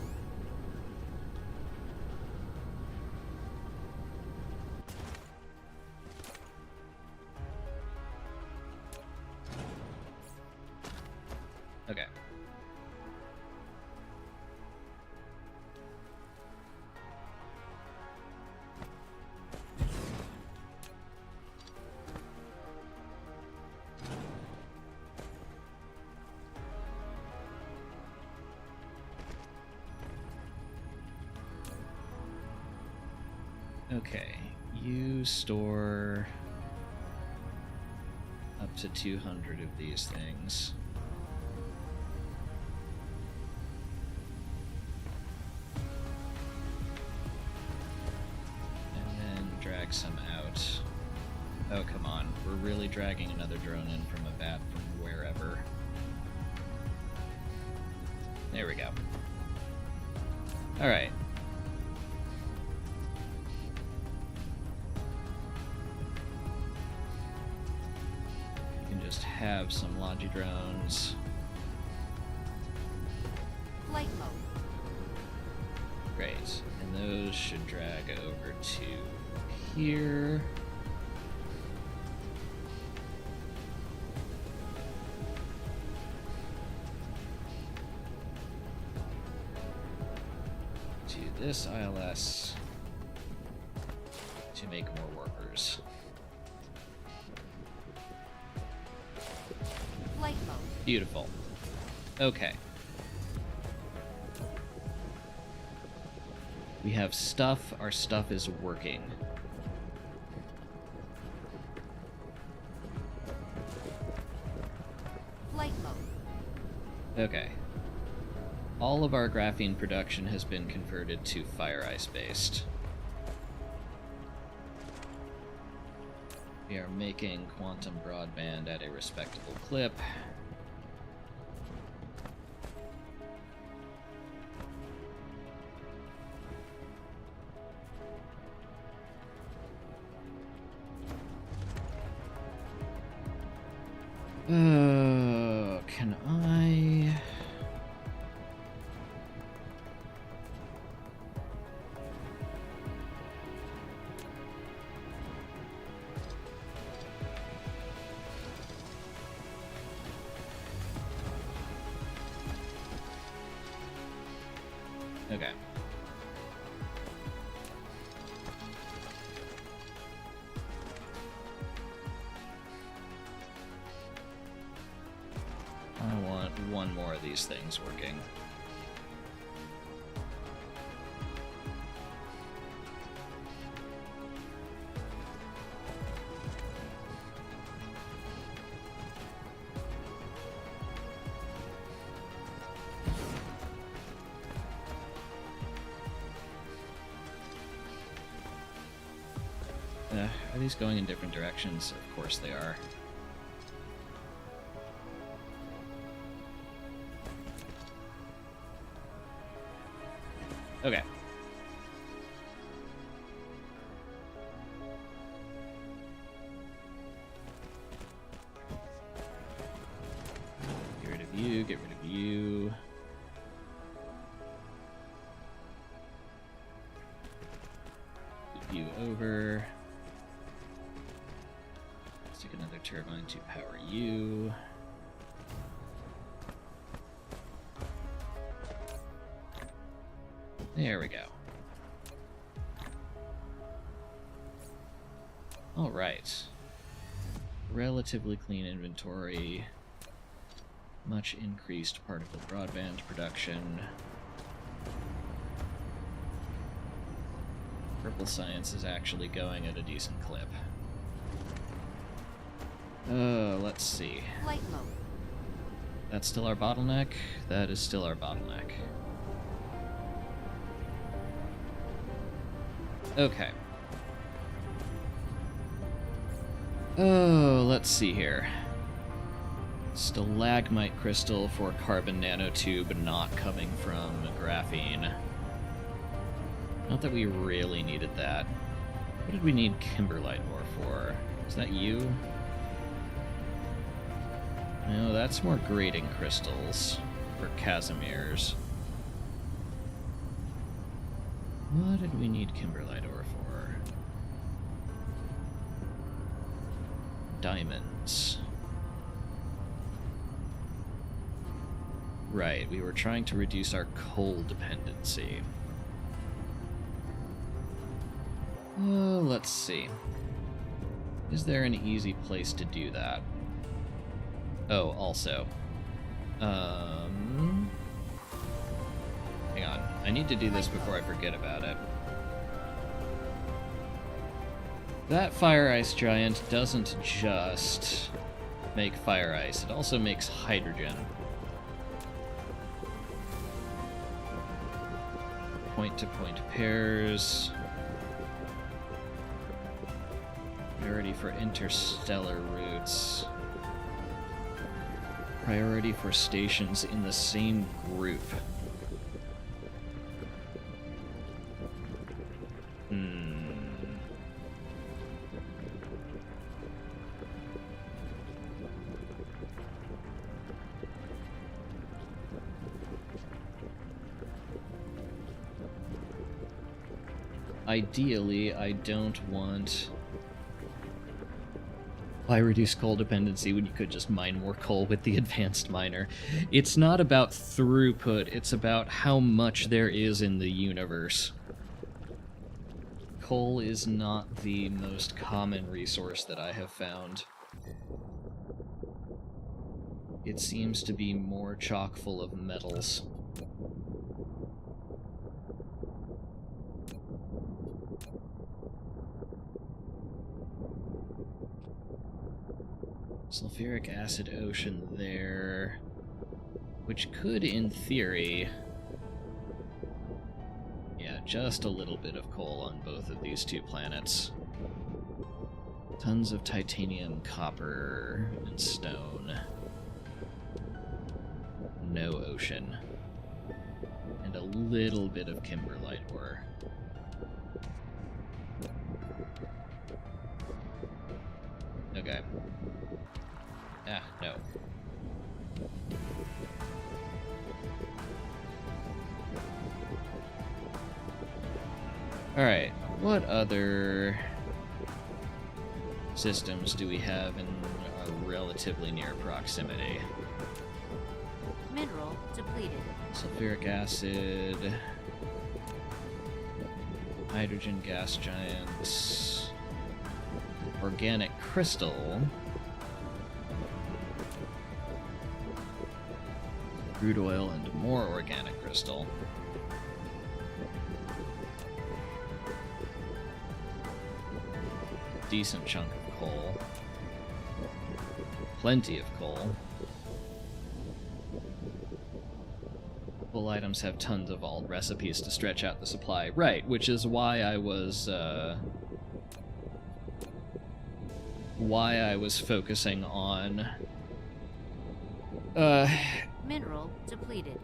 Okay. Okay, you store up to 200 of these things. And then drag some out. Oh, come on. We're really dragging another drone in from a bat from wherever. There we go. Alright. Just have some Logi drones. Flight mode. Great. And those should drag over to here. To this ILS to make more workers. Flight mode. Beautiful. Okay. We have stuff. Our stuff is working. Flight mode. Okay. All of our graphene production has been converted to fire ice based. We are making quantum broadband at a respectable clip. Can I... Okay. I want one more of these things working. Are these going in different directions? Of course they are. Okay. Get rid of you, get rid of you. Move you over. Stick another turbine to power you. There we go. All right. Relatively clean inventory. Much increased particle broadband production. Purple science is actually going at a decent clip. Let's see. Flight mode. That's still our bottleneck. That is still our bottleneck. Okay. Oh, let's see here. Stalagmite crystal for carbon nanotube not coming from graphene. Not that we really needed that. What did we need kimberlite ore for? Is that you? No, that's more grating crystals for Casimir's. What did we need kimberlite ore for? Diamonds. Right, we were trying to reduce our coal dependency. Let's see. Is there an easy place to do that? Oh, also. Hang on. I need to do this before I forget about it. That fire ice giant doesn't just make fire ice, it also makes hydrogen. Point-to-point pairs. Priority for interstellar routes. Priority for stations in the same group. Ideally, I don't want... Why reduce coal dependency when you could just mine more coal with the advanced miner? It's not about throughput, it's about how much there is in the universe. Coal is not the most common resource that I have found. It seems to be more chock full of metals. Sulfuric acid ocean there, which could, in theory... Yeah, just a little bit of coal on both of these two planets. Tons of titanium, copper, and stone. No ocean. And a little bit of kimberlite ore. Okay. Ah, no. Alright, what other systems do we have in a relatively near proximity? Mineral depleted. Sulfuric acid, hydrogen gas giants, organic crystal, crude oil, and more organic crystal. Decent chunk of coal. Plenty of coal. Full items have tons of alt recipes to stretch out the supply. Right, which is why I was focusing on Mineral depleted.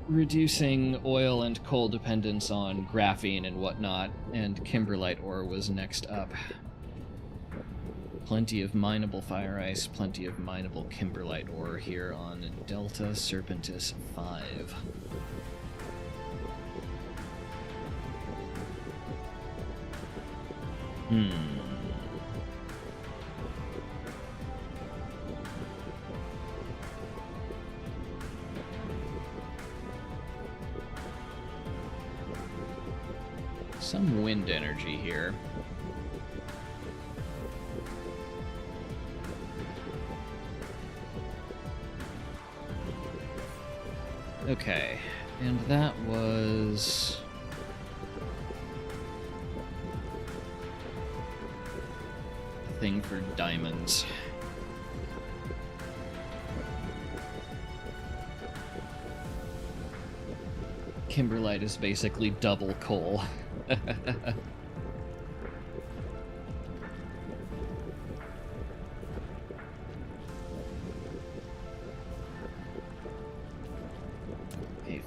reducing oil and coal dependence on graphene and whatnot, and kimberlite ore was next up. Plenty of mineable fire ice, plenty of mineable kimberlite ore here on Delta Serpentis 5. Some wind energy here. Okay, and that was... the thing for diamonds. Kimberlite is basically double coal.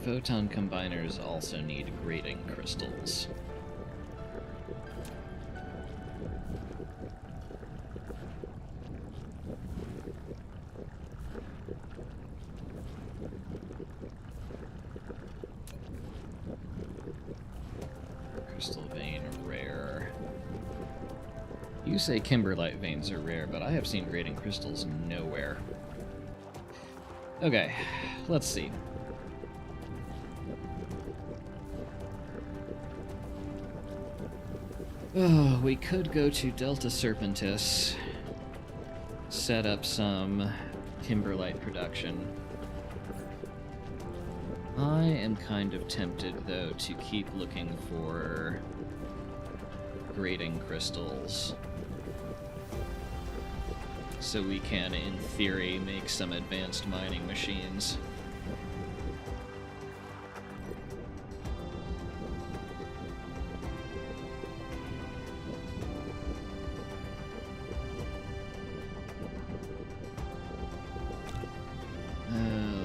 Photon combiners also need grating crystals. Crystal vein rare. You say kimberlite veins are rare, but I have seen grating crystals nowhere. Okay, let's see. Oh, we could go to Delta Serpentis, set up some kimberlite production. I am kind of tempted, though, to keep looking for grating crystals, so we can, in theory, make some advanced mining machines.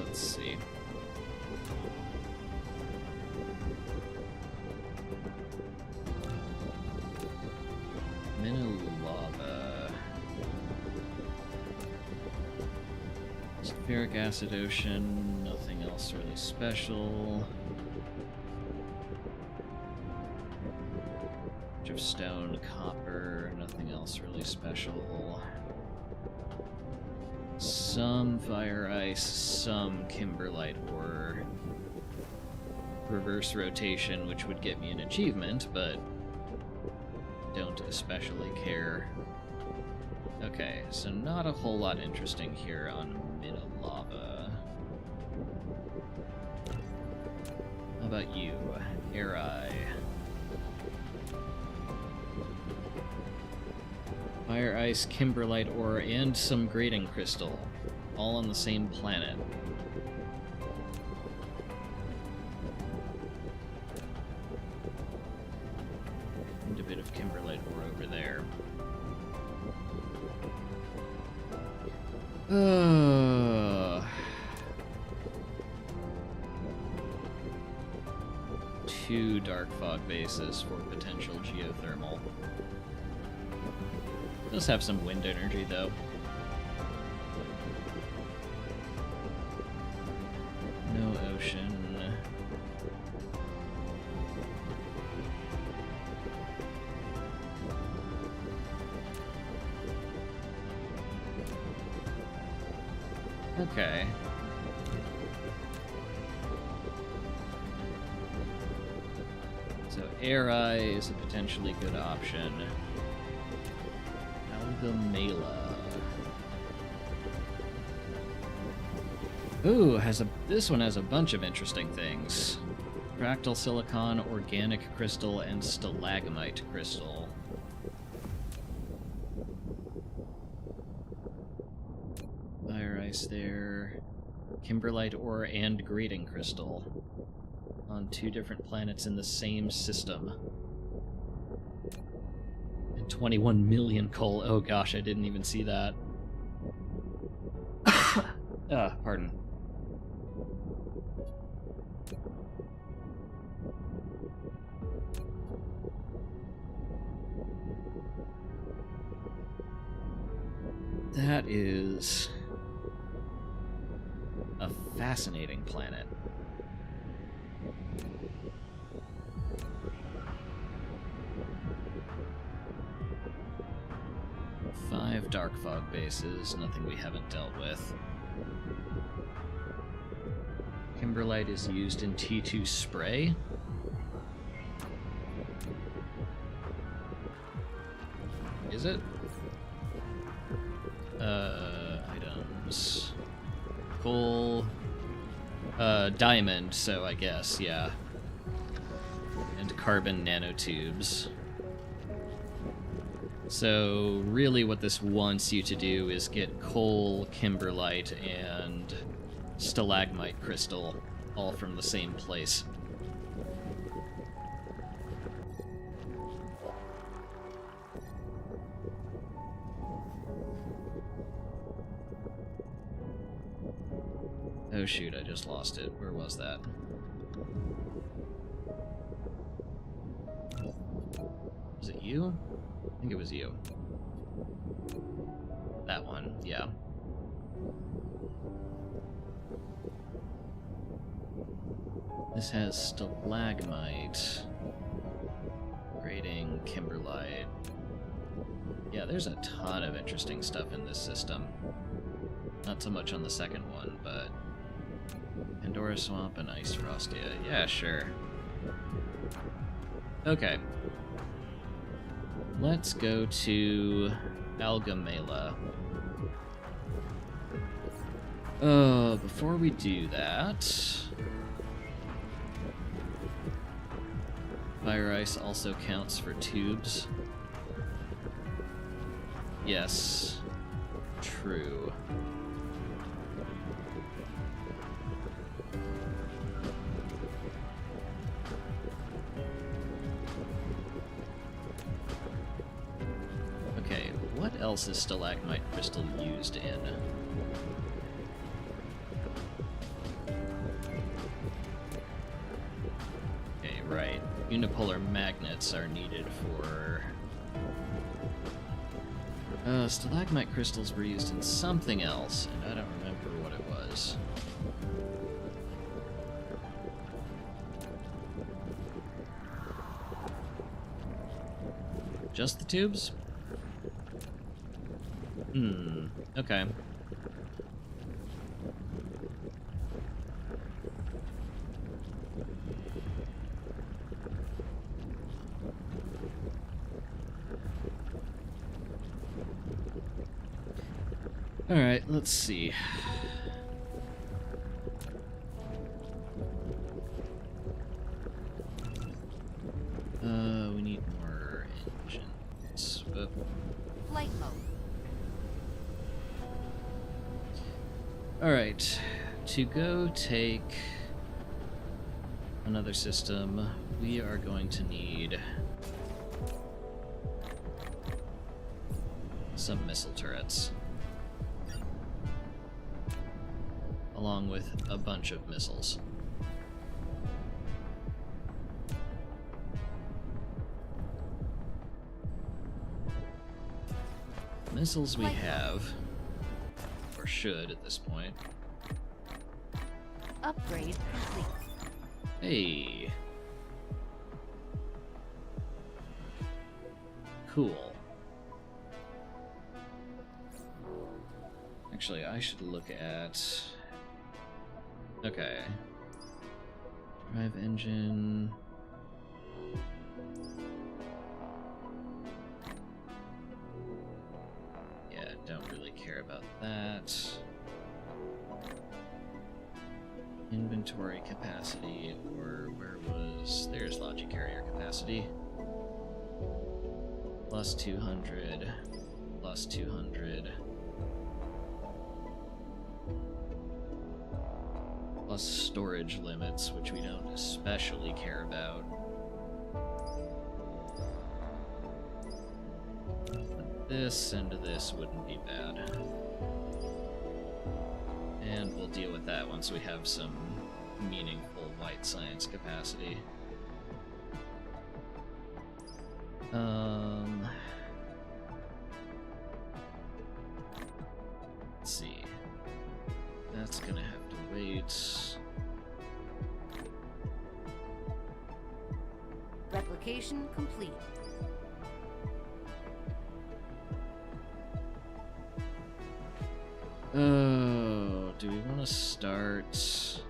Let's see. Lava. Sulfuric acid ocean, nothing else really special. Bunch of stone, copper, nothing else really special. Some fire ice, some kimberlite ore. Reverse rotation, which would get me an achievement, but don't especially care. Okay, so not a whole lot interesting here on Made of lava. How about you? Air Eye. Fire, ice, kimberlite ore, and some grading crystal. All on the same planet. And a bit of kimberlite ore over there. Two dark fog bases for potential geothermal. Does have some wind energy though. No ocean. Okay. So Air Eye is a potentially good option. Algamela. Ooh, this one has a bunch of interesting things. Fractal silicon, organic crystal, and stalagmite crystal. Fire ice there. Kimberlite ore and grading crystal. On 2 different planets in the same system. And 21 million coal. Oh gosh, I didn't even see that. Pardon. That is a fascinating planet. Five dark fog bases, nothing we haven't dealt with. Kimberlite is used in T2 spray. Is it? Items. Coal. Diamond, so I guess, yeah. And carbon nanotubes. So really what this wants you to do is get coal, kimberlite, and stalagmite crystal all from the same place. Oh shoot, I just lost it. Where was that? Was it you? I think it was you. That one, yeah. This has stalagmite, grading, kimberlite. Yeah, there's a ton of interesting stuff in this system. Not so much on the second one, but Pandora Swamp and Ice Frostia. Yeah, sure. Okay. Let's go to Algamela. Before we do that... Fire ice also counts for tubes. Yes. True. Okay, what else is stalagmite crystal used in? Okay, right. Unipolar magnets are needed for... stalagmite crystals were used in something else, and I don't remember what it was. Just the tubes? Okay. Alright, let's see. We need more engines. Oop. Flight mode. Alright, to go take another system, we are going to need some missile turrets, along with a bunch of missiles. Missiles we have, or should at this point. Upgrade complete. Hey. Cool. Actually, I should look at... Okay. Drive engine... Yeah, don't really care about that. Inventory capacity, or where was... There's logic carrier capacity. Plus 200, plus 200, plus storage limits, which we don't especially care about. But this and this wouldn't be bad. And we'll deal with that once we have some meaningful white science capacity. Let's see. That's gonna have to wait. Replication complete. Oh, do we want to start...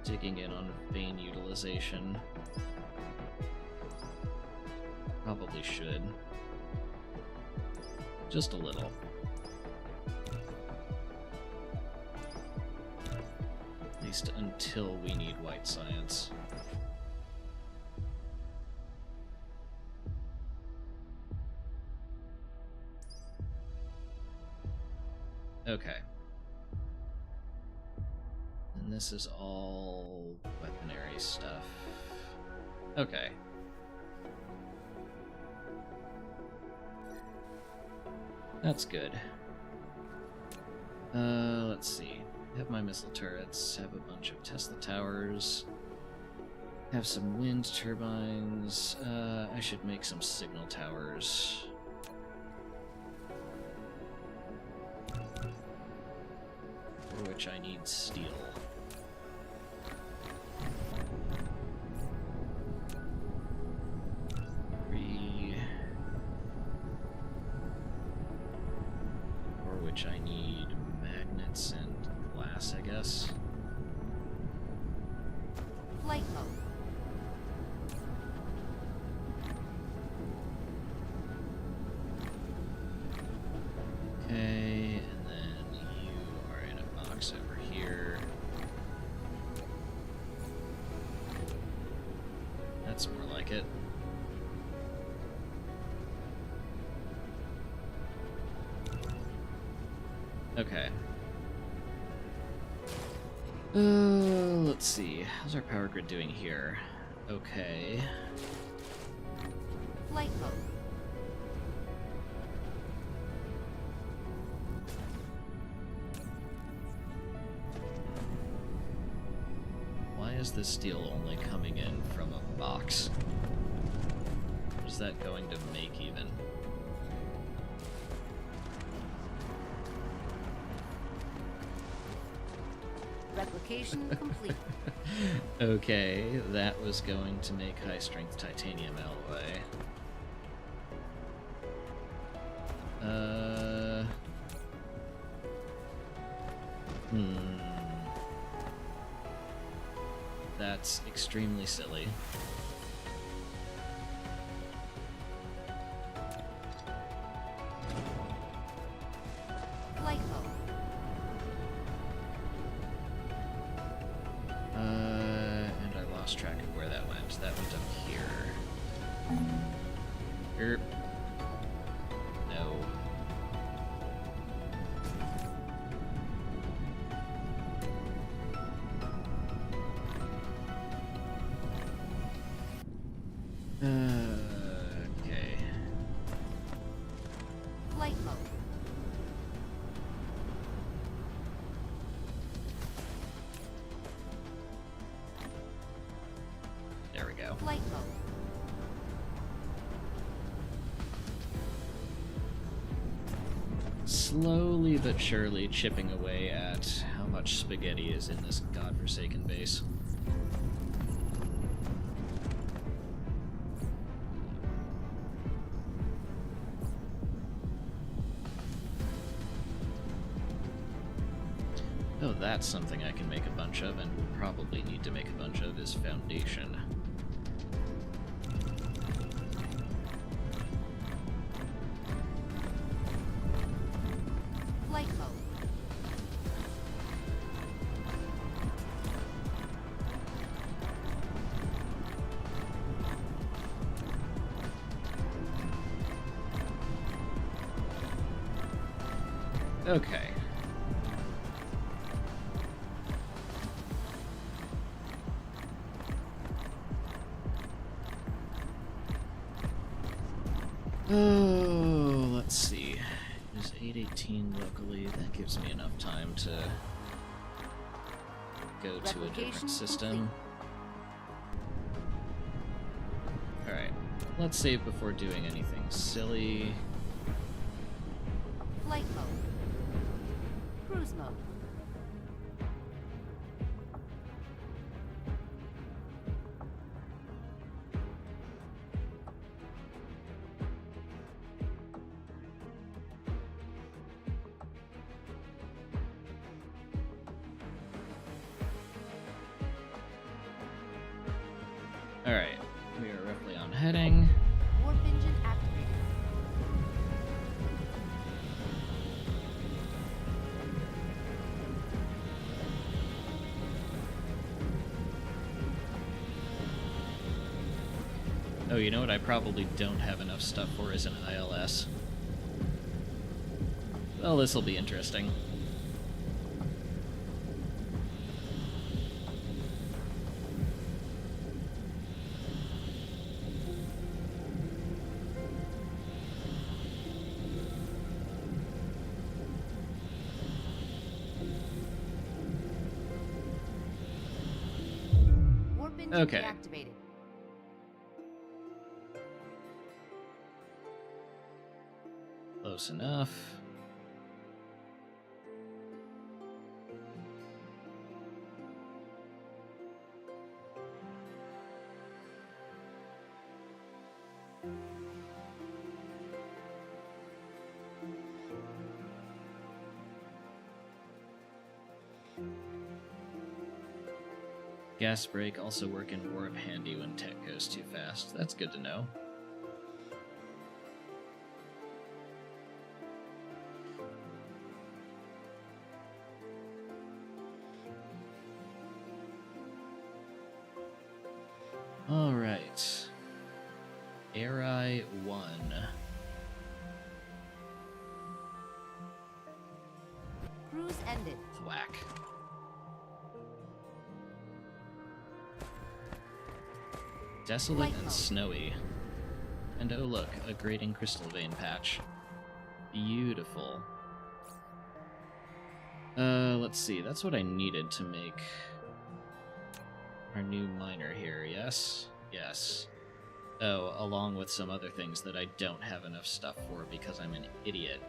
digging in on vein utilization? Probably should. Just a little. At least until we need white science. Okay. And this is all weaponry stuff. Okay. That's good. Let's see. Have my missile turrets, have a bunch of Tesla towers, have some wind turbines. I should make some signal towers. For which I need steel. For which I need magnets and glass, I guess. Flight mode. Okay, and then you are in a box over here. That's more like it. Okay. Let's see. How's our power grid doing here? Okay. Flight mode. Why is this steel only coming in from a box? What is that going to make even? Replication complete. Okay, that was going to make high-strength titanium alloy. That's extremely silly. Flight mode. lost track of where that went. That went up here. Erp. No. Okay. Flight mode. There we go. Flight mode. Slowly but surely chipping away at how much spaghetti is in this godforsaken base. Oh, that's something I can make a bunch of, and will probably need to make a bunch of, is foundation. Flight mode. Okay. Oh, let's see. Is 818 locally? That gives me enough time to go to a different system. Alright, let's save before doing anything silly. Flight mode. Cruise mode. Alright, we are roughly on heading. Warp engine activated. Oh, you know what I probably don't have enough stuff for is an ILS. Well, this'll be interesting. Warp engine Okay. deactivated. Close enough. Gas brake also work in warp handy when tech goes too fast. That's good to know. Alright. Airi 1. Cruise ended. Thwack. Desolate and snowy. And oh look, a grating crystal vein patch. Beautiful. Let's see, that's what I needed to make our new miner here, yes? Yes. Oh, along with some other things that I don't have enough stuff for because I'm an idiot.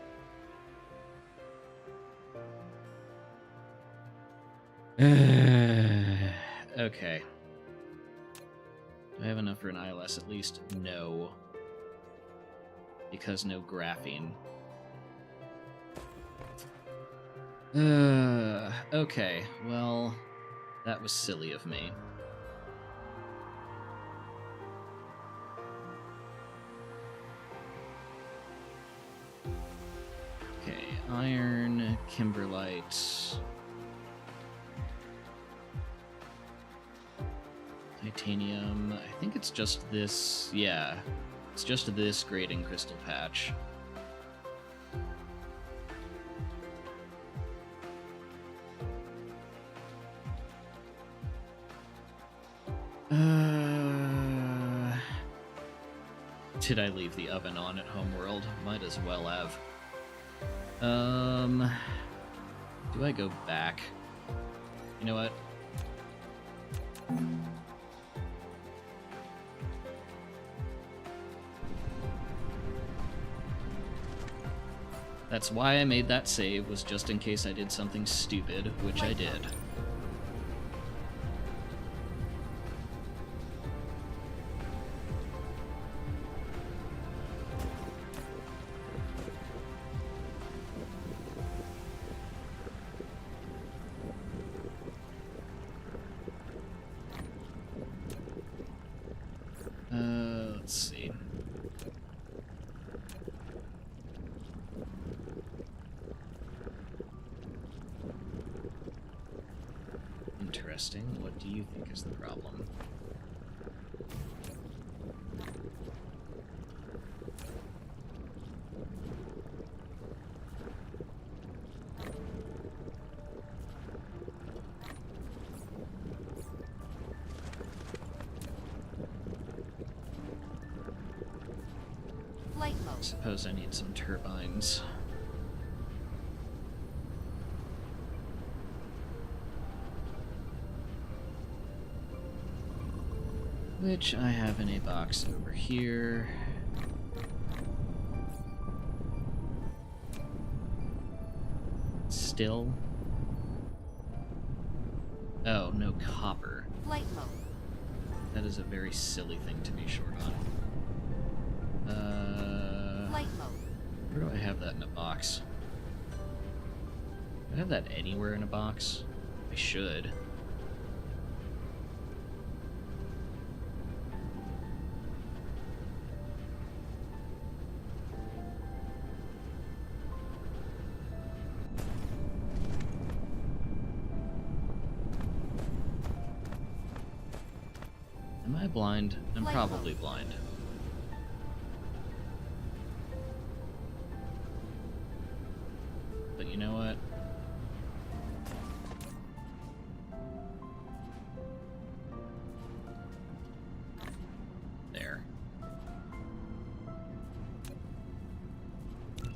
Okay. Do I have enough for an ILS at least? No. Because no graphene. Okay, well, that was silly of me. Okay, iron, kimberlite. Titanium. I think it's just this. Yeah, it's just this grading crystal patch. Did I leave the oven on at Homeworld? Might as well have. Do I go back? You know what? That's why I made that save, was just in case I did something stupid, which I did. Let's see. Interesting. What do you think is the problem? Flight mode. Suppose I need some turbines. Which I have in a box over here. Still? Oh, no copper. Flight mode. That is a very silly thing to be short on. Flight mode. Where do I have that in a box? Do I have that anywhere in a box? I should. Am I blind? I'm Flight probably mode. blind. But you know what? There.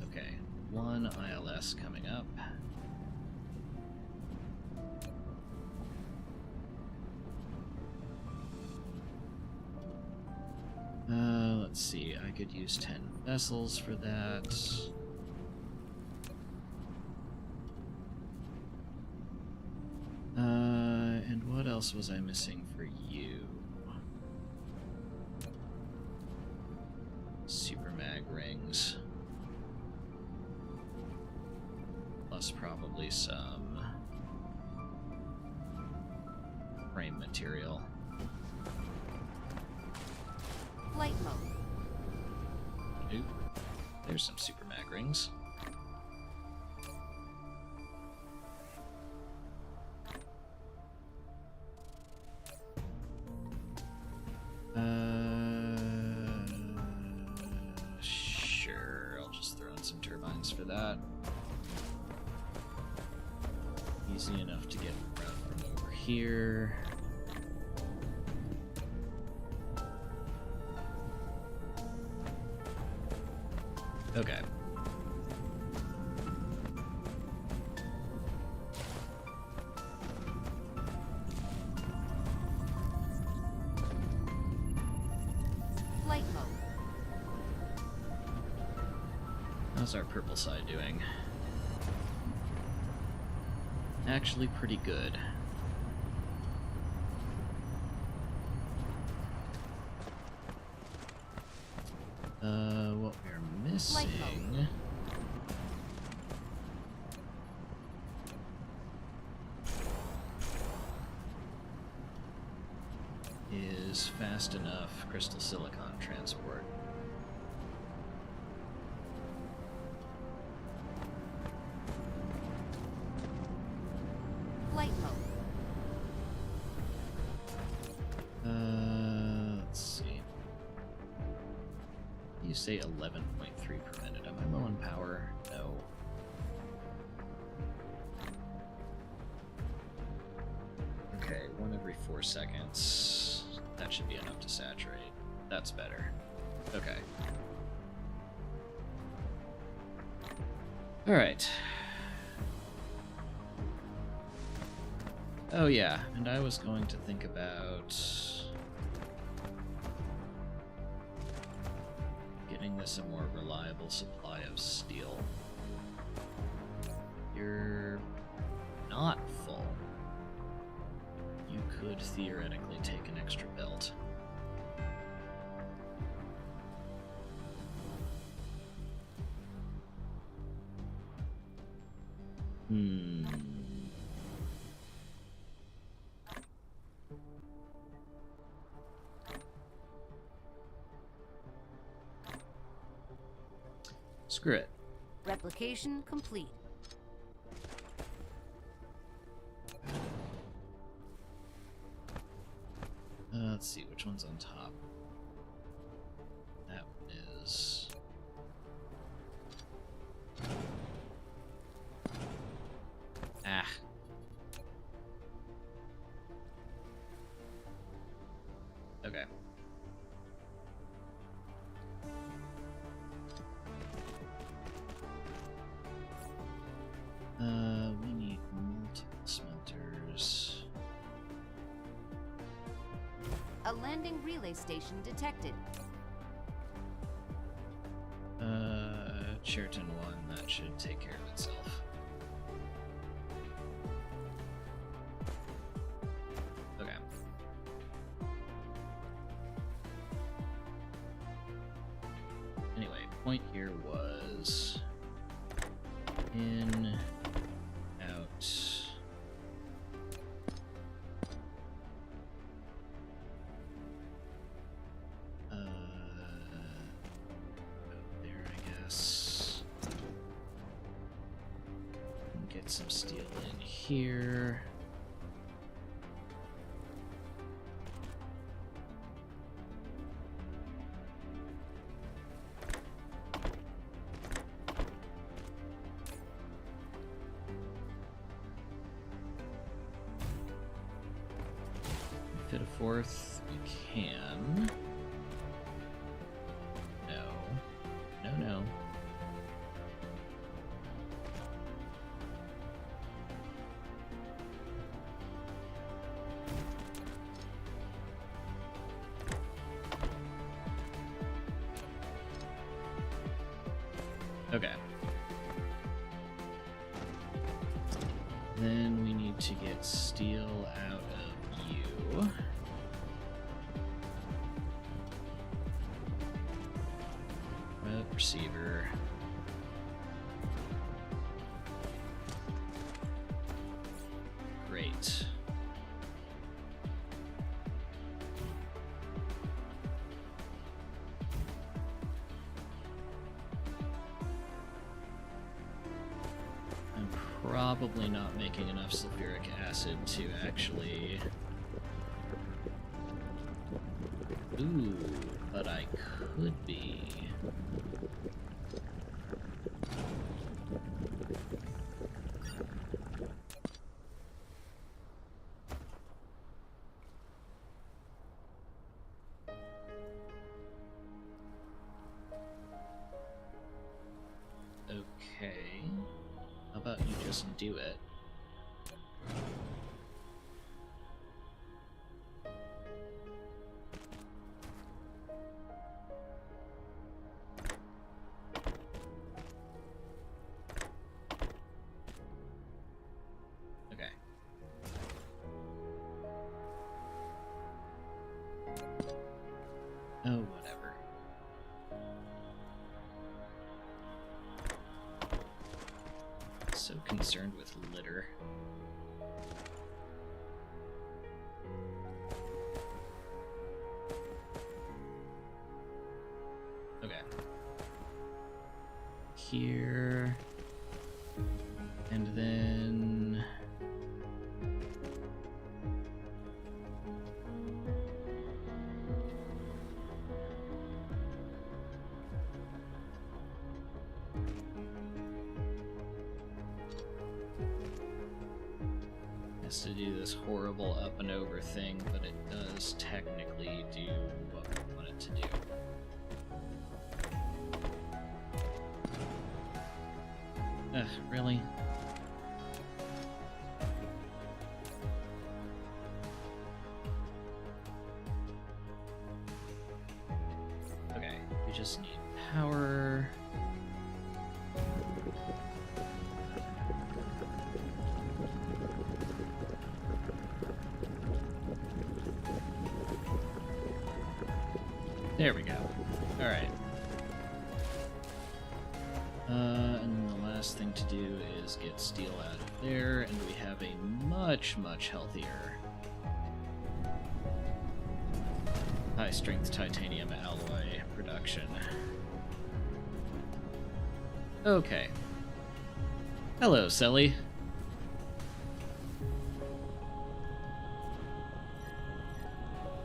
Okay, one ILS coming up. Let's see, I could use 10 vessels for that. And what else was I missing for you? Super mag rings. Plus probably some frame material. Flight mode. Oop. There's some super mag rings. Sure, I'll just throw in some turbines for that. Easy enough to get around from over here. Okay. Flight mode. How's our purple side doing? Actually pretty good. What we're missing is fast enough crystal silicon transport. Flight mode. you say 11.3 per minute? Am I low on power? No. Okay, 1 every 4 seconds. That should be enough to saturate. That's better. Okay. Alright. Oh yeah, and I was going to think about getting this a more reliable supply of steel. You're not full. You could theoretically take an extra belt. Screw it. Replication complete. Let's see, which one's on top? That one is... Ah. Okay. We need multiple smelters. A landing relay station detected. Cheriton 1, that should take care of itself. Okay. Anyway, point here was in, out. There, I guess. Get some steel in here. Fit a fourth, we can. No. No. Okay. Then we need to get steel out of you. Receiver. Great. I'm probably not making enough sulfuric acid to actually... Ooh, but I could be. Okay. How about you just do it? Okay. Oh, whatever. So concerned with litter. Okay. Here. And then... has to do this horrible up and over thing, but it does technically do what we want it to do. Ugh, really? Okay, we just need power. There we go. Alright. And the last thing to do is get steel out of there, and we have a much, much healthier high-strength titanium alloy production. Okay. Hello, Selly.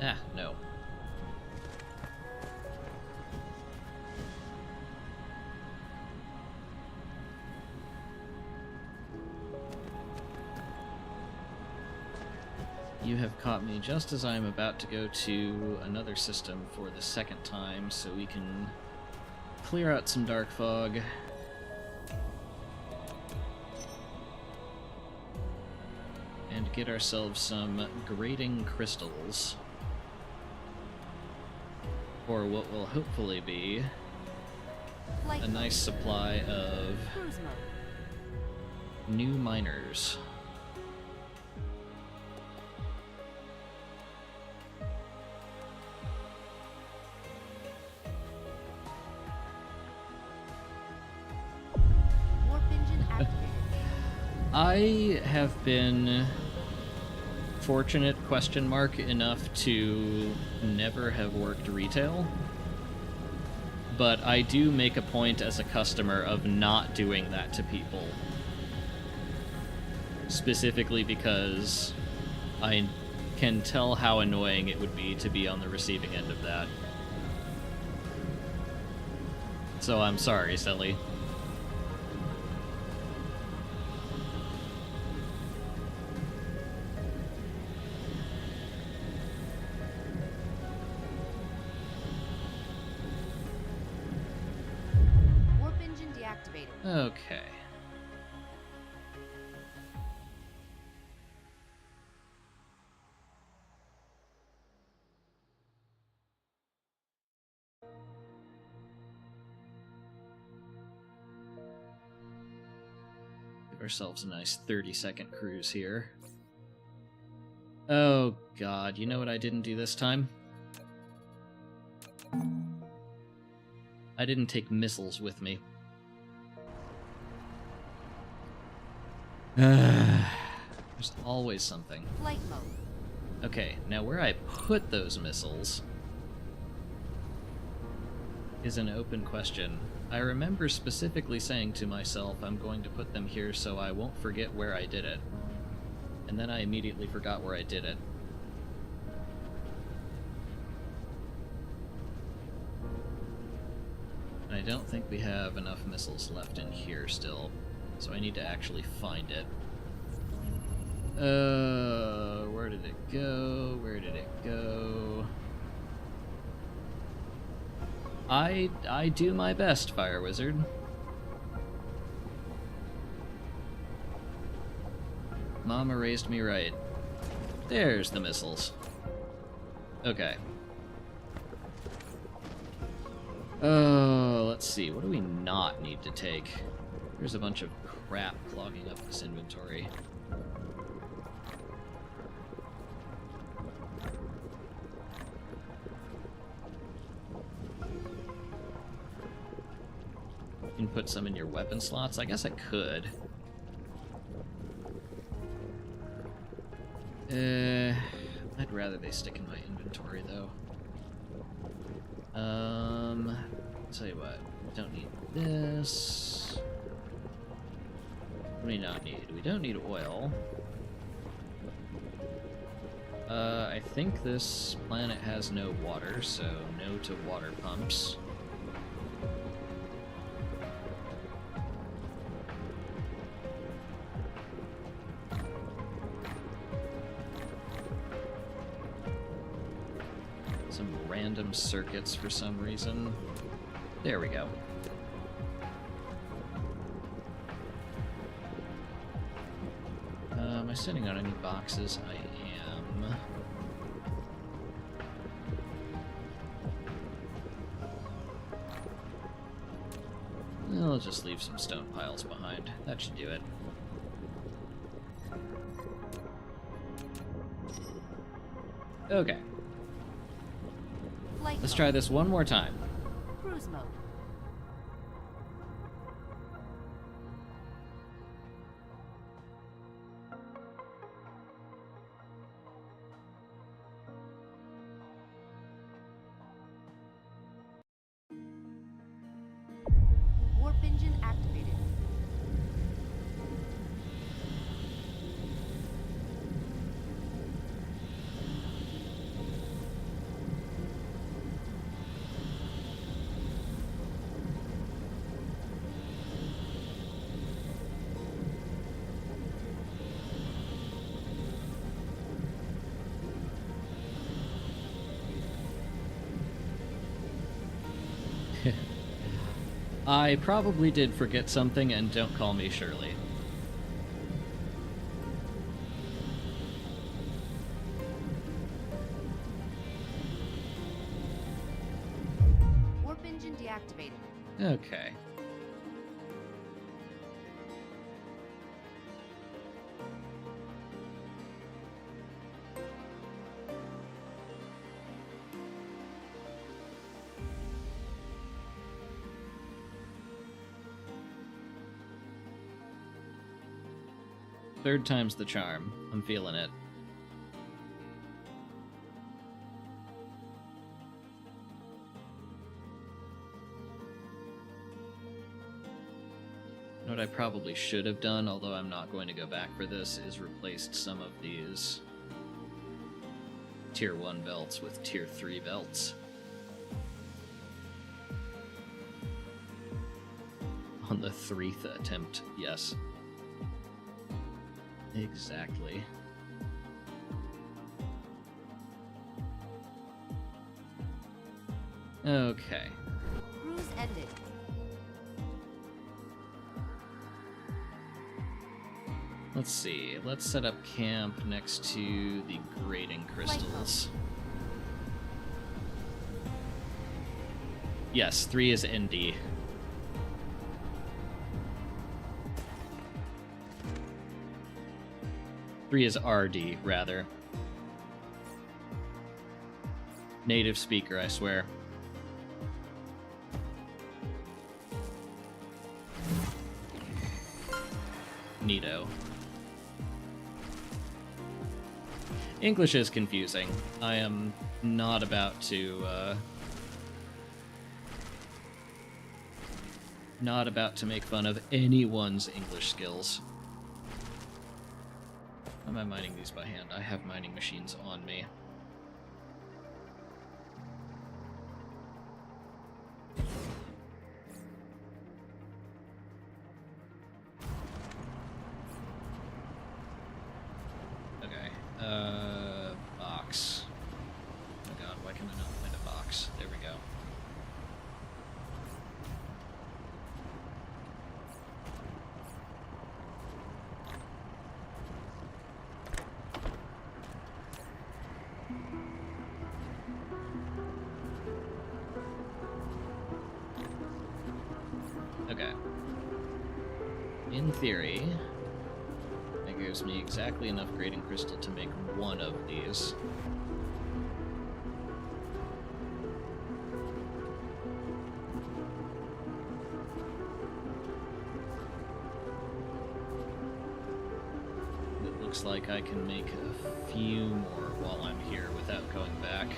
Ah, no. You have caught me just as I am about to go to another system for the second time, so we can clear out some dark fog. And get ourselves some grating crystals. For what will hopefully be a nice supply of new miners. I have been fortunate, question mark, enough to never have worked retail, but I do make a point as a customer of not doing that to people. Specifically because I can tell how annoying it would be to be on the receiving end of that. So I'm sorry, Sally. Okay. Give ourselves a nice 30-second cruise here. Oh god, you know what I didn't do this time? I didn't take missiles with me. There's always something. Flight mode. Okay, now where I put those missiles is an open question. I remember specifically saying to myself, I'm going to put them here so I won't forget where I did it. And then I immediately forgot where I did it. And I don't think we have enough missiles left in here still. So I need to actually find it. Where did it go? Where did it go? I do my best, Fire Wizard. Mama raised me right. There's the missiles. Okay. Let's see. What do we not need to take? There's a bunch of crap clogging up this inventory. You can put some in your weapon slots? I guess I could. I'd rather they stick in my inventory, though. I'll tell you what. Don't need this. What do we not need? We don't need oil. I think this planet has no water, so no to water pumps. some random circuits for some reason. There we go. Am I sitting on any boxes? I am. I'll just leave some stone piles behind. That should do it. Okay. Let's try this one more time. Cruise mode. Warp engine activated. I probably did forget something, and don't call me Shirley. Warp engine deactivated. Okay. Third time's the charm. I'm feeling it. What I probably should have done, although I'm not going to go back for this, is replaced some of these Tier 1 belts with Tier 3 belts. On the 3rd attempt, yes. Exactly. Okay. Cruise ended. Let's see. Let's set up camp next to the grading crystals. Yes, 3 is ND. Is RD, rather. Native speaker, I swear. Neato. English is confusing. I am not about to, not about to make fun of anyone's English skills. How am I mining these by hand? I have mining machines on me. Okay. Box. Oh god, why can I not find a box? There we go. Okay. In theory, that gives me exactly enough grading crystal to make one of these. It looks like I can make a few more while I'm here without going back.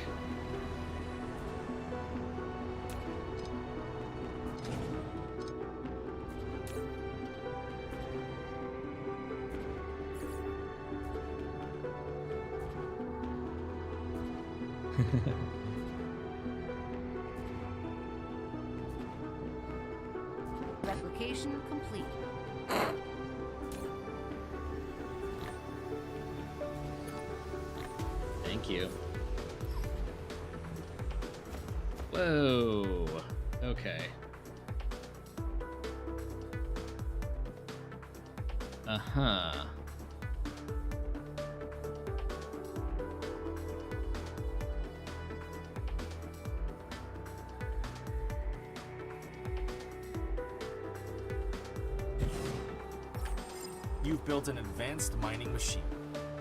Replication complete. Thank you. Whoa. Okay. Uh-huh. You've built an advanced mining machine.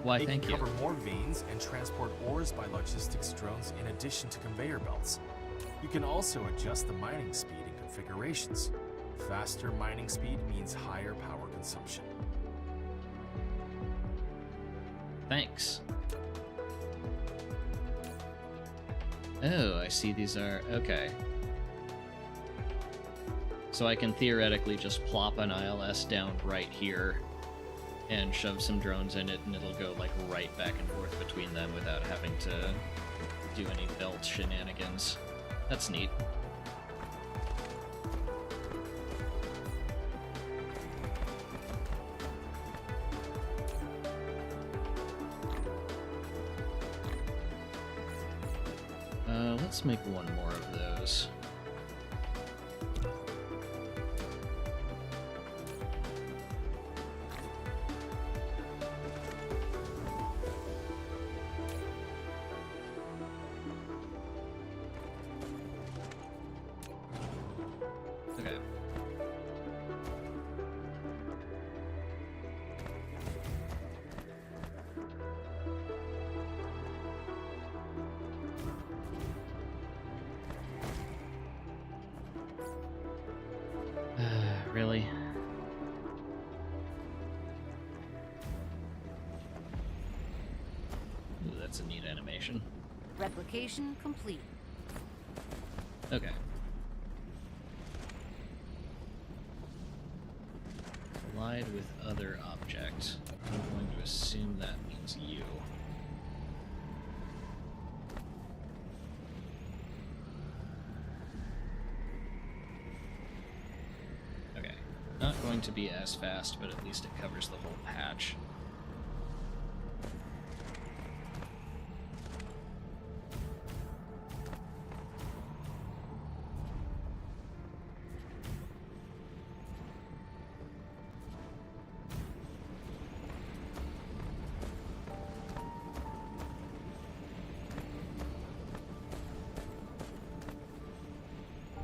Why, It thank can you. cover more veins and transport ores by logistics drones in addition to conveyor belts. You can also adjust the mining speed and configurations. Faster mining speed means higher power consumption. Thanks. Oh, I see these are... okay. So I can theoretically just plop an ILS down right here and shove some drones in it, and it'll go, like, right back and forth between them without having to do any belt shenanigans. That's neat. Let's make one more of those. Okay. Really? Ooh, that's a neat animation. Replication complete. Okay. Collide with other object. I'm going to assume that means you. Okay. Not going to be as fast, but at least it covers the whole patch.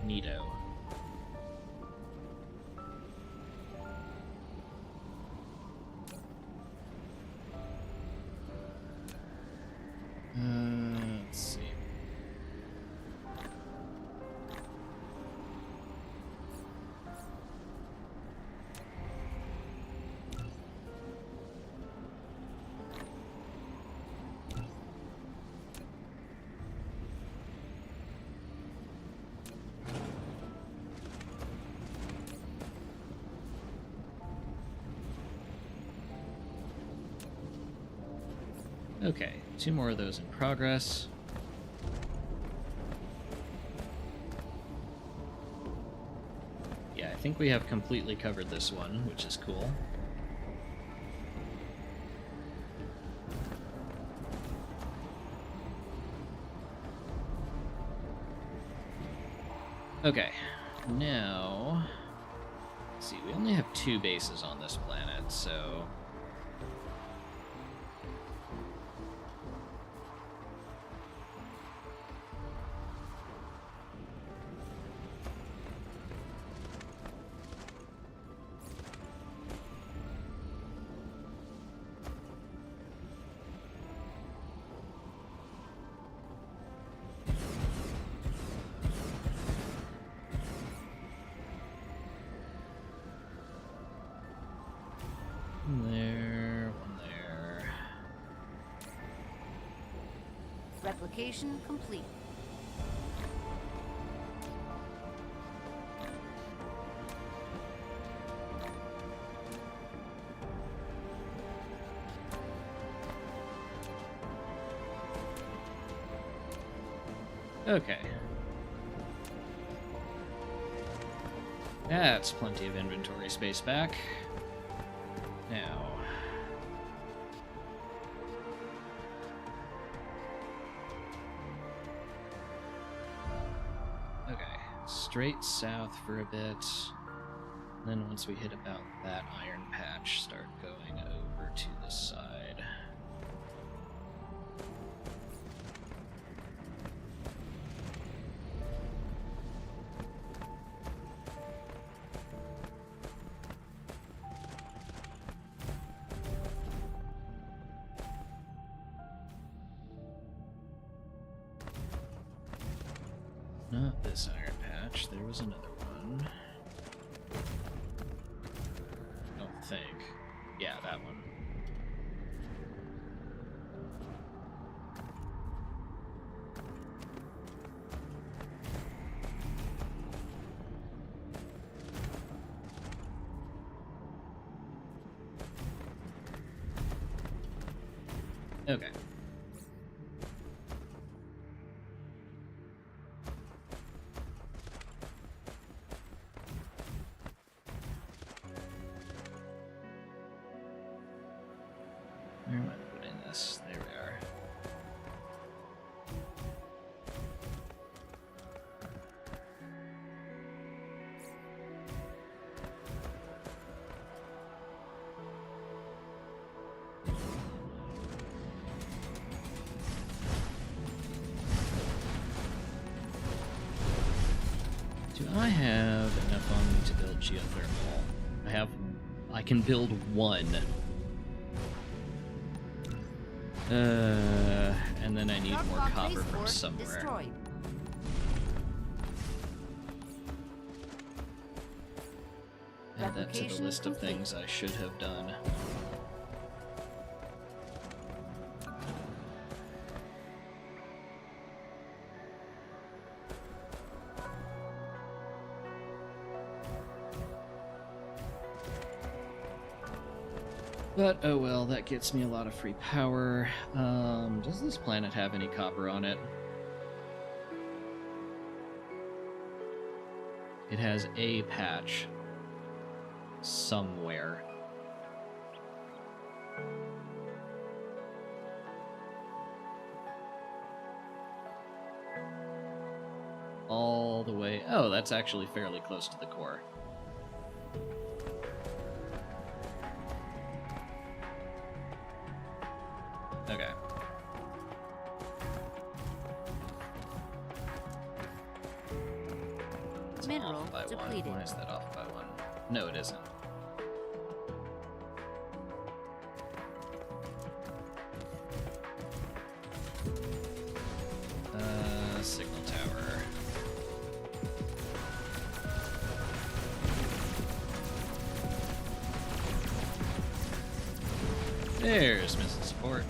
Neato. Let's see. Okay, 2 more of those in progress. Yeah, I think we have completely covered this one, which is cool. Okay, now... let's see, we only have 2 bases on this planet, so... one there, one there. Replication complete. Okay. That's plenty of inventory space back. Now... straight south for a bit. Then once we hit about that iron patch, start going over to this side. Not this iron patch, there was another one. I don't think. Yeah, that one. Okay. Where am I putting this? There we are. Do I have enough on me to build geothermal? I can build one. And then I need more copper from somewhere. Destroyed. Add that to the Replication list of complete. things I should have done. But, oh well, that gets me a lot of free power. Does this planet have any copper on it? It has a patch. Somewhere. All the way... Oh, that's actually fairly close to the core. Okay. It's Mineral off by depleted. one. Why is that off by one? No, it isn't. Signal tower. There's missile support.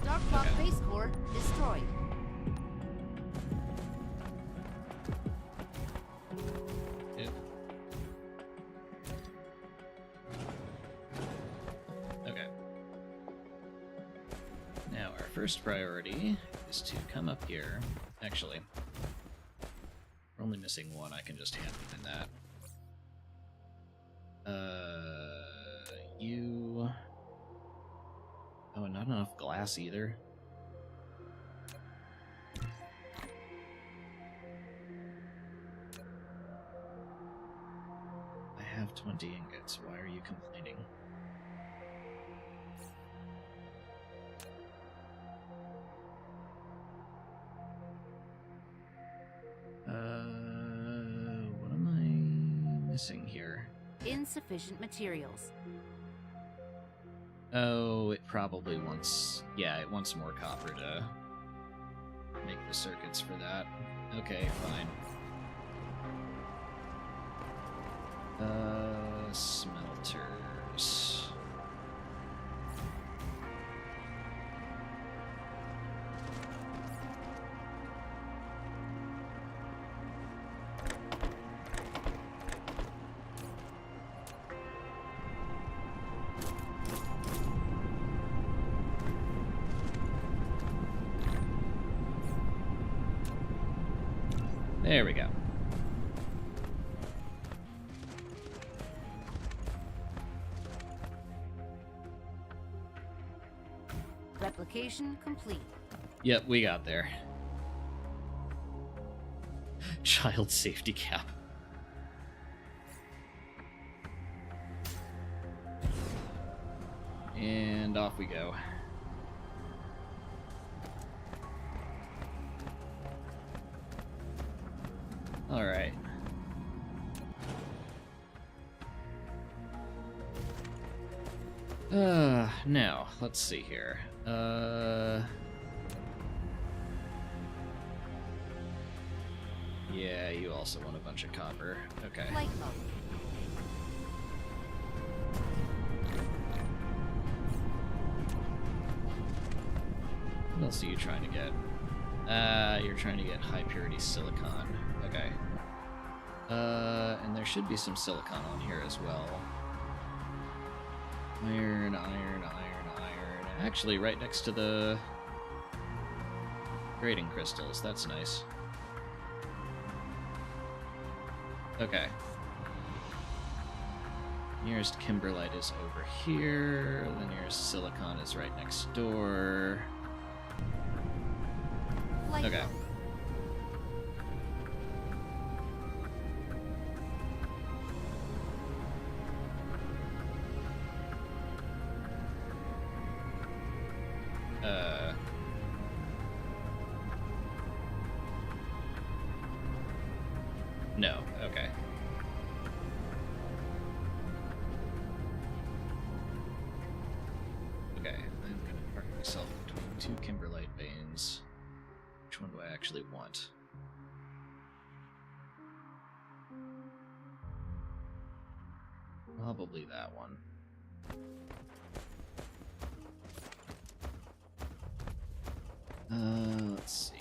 Dark Clock base core destroyed. Yep. Okay. Now our first priority is to come up here. Actually, we're only missing one. I can just hand in that. You... Oh, and not enough glass either. I have 20 ingots. Why are you complaining? What am I missing here? Insufficient materials. Oh, it probably wants... Yeah, it wants more copper to make the circuits for that. Okay, fine. Smelters... There we go. Application complete. Yep, we got there. Child safety cap. And off we go. All right. Now, let's see here. Yeah, you also want a bunch of copper. Okay. Flight mode. What else are you trying to get? You're trying to get high purity silicon. Okay. And there should be some silicon on here as well. Iron, iron, iron, iron. Actually, right next to the grading crystals. That's nice. Okay. Nearest kimberlite is over here. The nearest silicon is right next door. Flight Okay. mode. No, okay. Okay, I'm gonna park myself between two kimberlite veins. Which one do I actually want? Probably that one. Let's see.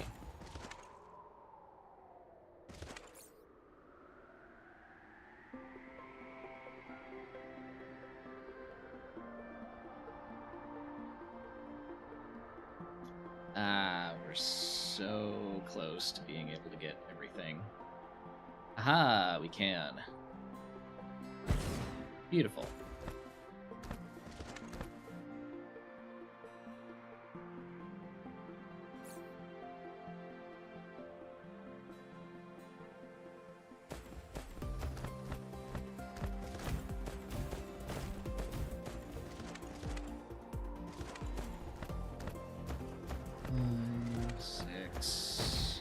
We're so close to being able to get everything. Aha, we can. Beautiful. Six.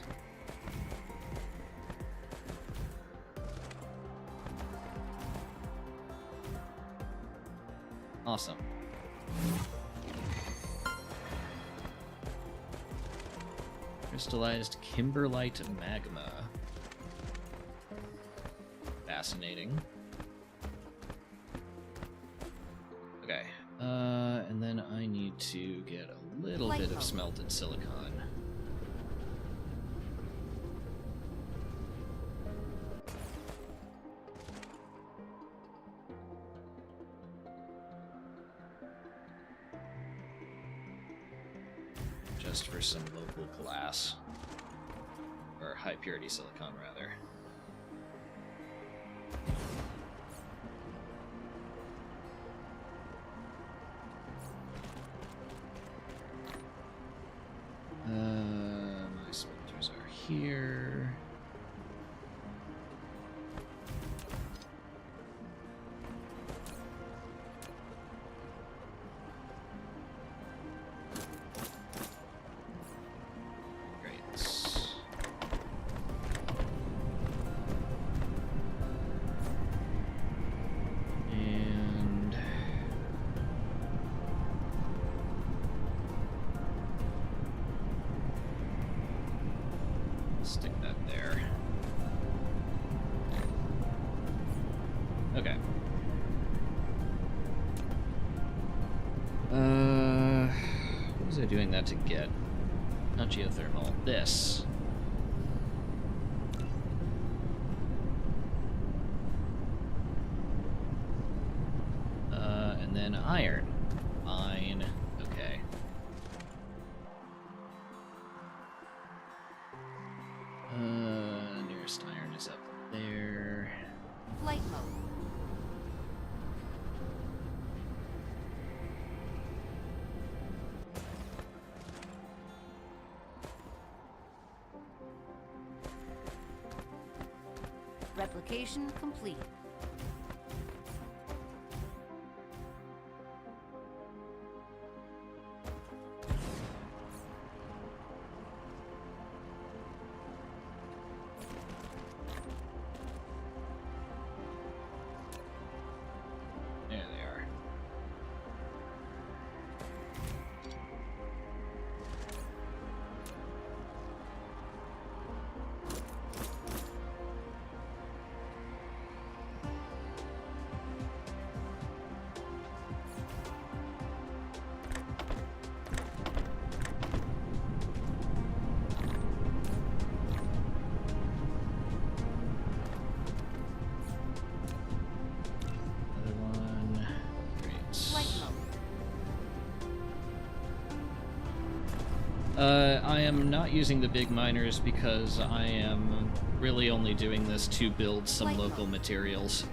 Awesome. Crystallized kimberlite magma. Fascinating. Okay. And then I need to get a little Light bit of mode. smelted silicon. Just for some local glass. Or high purity silicon, rather. My smelters are here. Great. And stick that there. Okay. What was I doing that to get? Not geothermal. This. And then iron. Fine. Okay. Nearest iron is up there. Flight mode. Replication complete. There they are. Another one. Great. Flight mode. I am not using the big miners because I am really only doing this to build some Flight local mode. materials.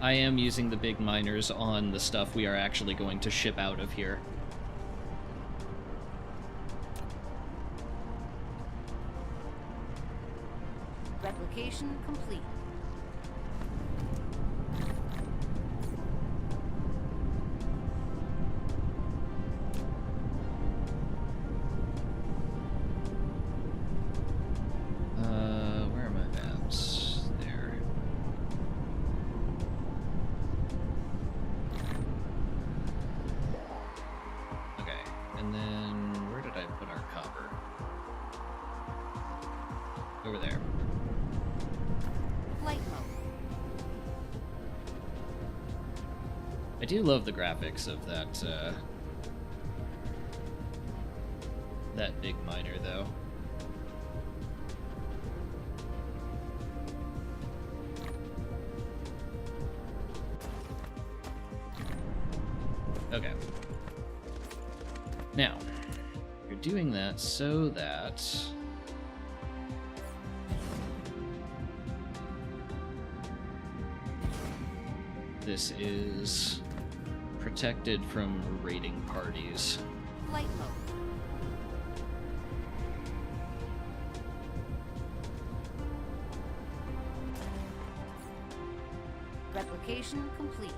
I am using the big miners on the stuff we are actually going to ship out of here. Replication complete. Where are my maps? There. Okay, and then where did I put our copper? Over there. Flight mode. I do love the graphics of that, that big miner, though. Okay. Now, you're doing that so that this is protected from raiding parties. Flight mode. Replication complete.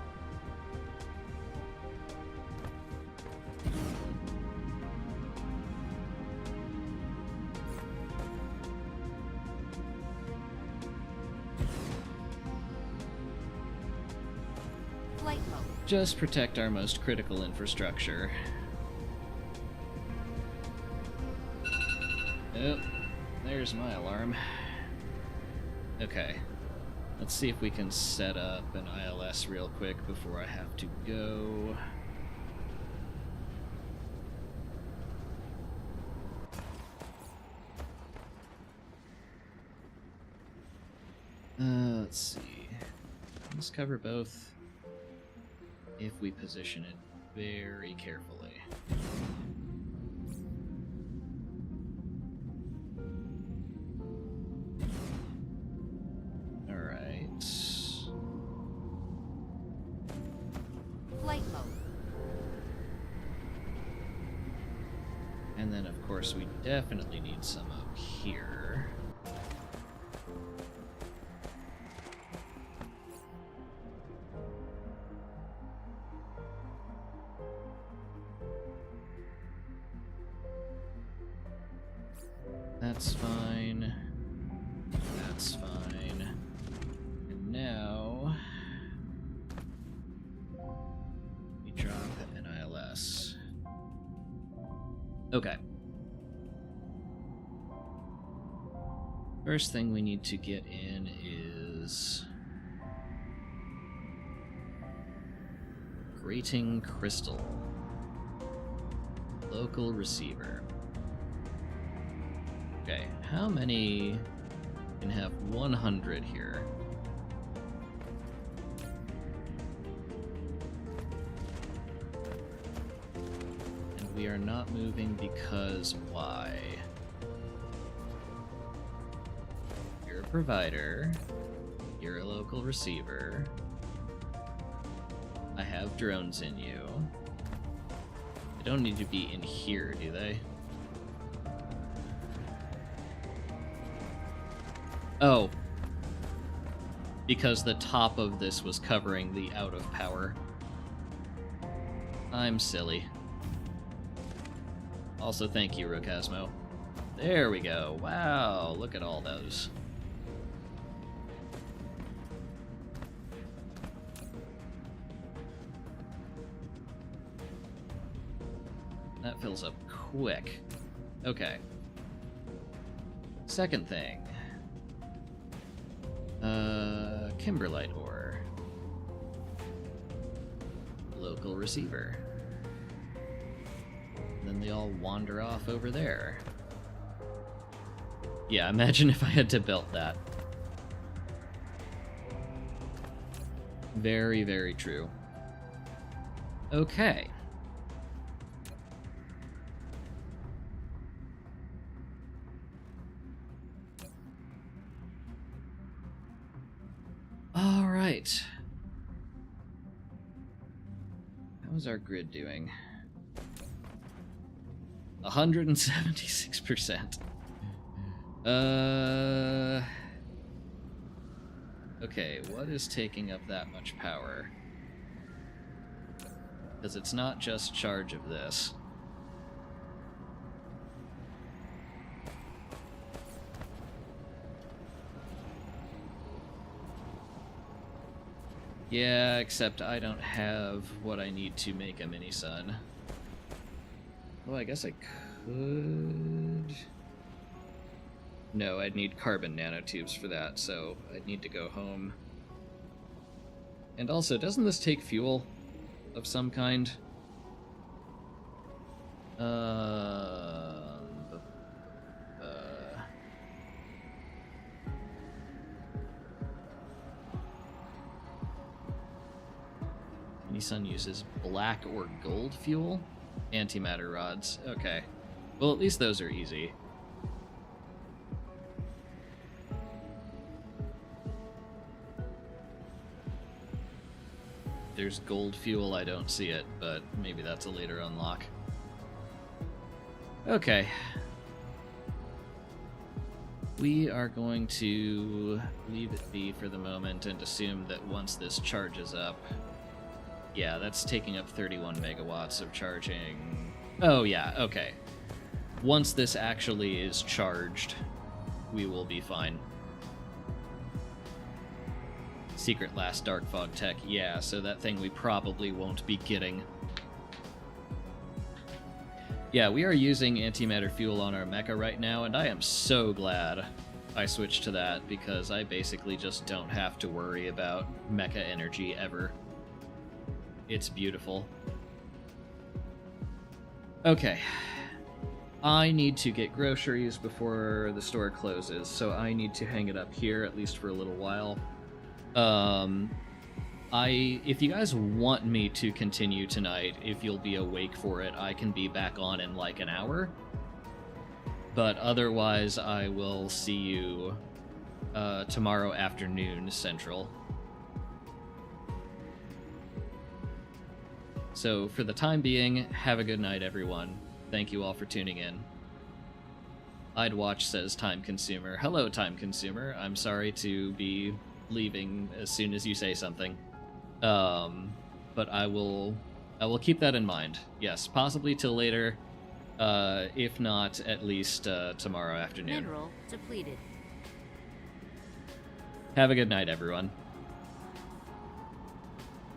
Flight mode. Just protect our most critical infrastructure. Oh, there's my alarm. Okay. Let's see if we can set up an ILS real quick before I have to go. Let's see. Let's cover both if we position it very carefully. Alright. Flight mode. And then, of course, we definitely need some up here. That's fine. That's fine. And now we drop an ILS. Okay. First thing we need to get in is grating crystal. Local receiver. Okay, how many can have 100 here? And we are not moving because why? You're a provider. You're a local receiver. I have drones in you. They don't need to be in here, do they? Oh. Because the top of this was covering the out of power. I'm silly. Also, thank you, Rocasmo. There we go. Wow, look at all those. That fills up quick. Okay. Second thing. Kimberlite ore. Local receiver. And then they all wander off over there. Yeah, imagine if I had to belt that. Very, very true. Okay. All right. How's our grid doing? 176%. Okay, what is taking up that much power? Because it's not just charge of this. Yeah, except I don't have what I need to make a mini sun. Well, I guess I could... No, I'd need carbon nanotubes for that, so I'd need to go home. And also, doesn't this take fuel of some kind? Mini-sun uses black or gold fuel? Antimatter rods. Okay. Well, at least those are easy. There's gold fuel, I don't see it, but maybe that's a later unlock. Okay. We are going to leave it be for the moment and assume that once this charges up... Yeah, that's taking up 31 megawatts of charging. Oh, yeah, okay. Once this actually is charged, we will be fine. Secret Last Dark Fog Tech, yeah, so that thing we probably won't be getting. Yeah, we are using antimatter fuel on our mecha right now, and I am so glad I switched to that, because I basically just don't have to worry about mecha energy ever. It's beautiful. Okay. I need to get groceries before the store closes, so I need to hang it up here, at least for a little while. If you guys want me to continue tonight, if you'll be awake for it, I can be back on in like an hour. But otherwise, I will see you tomorrow afternoon, Central. So for the time being, have a good night, everyone. Thank you all for tuning in. I'd watch, says Time Consumer. Hello, Time Consumer. I'm sorry to be leaving as soon as you say something. But I will keep that in mind. Yes, possibly till later. If not, at least tomorrow afternoon. Mineral depleted. Have a good night, everyone.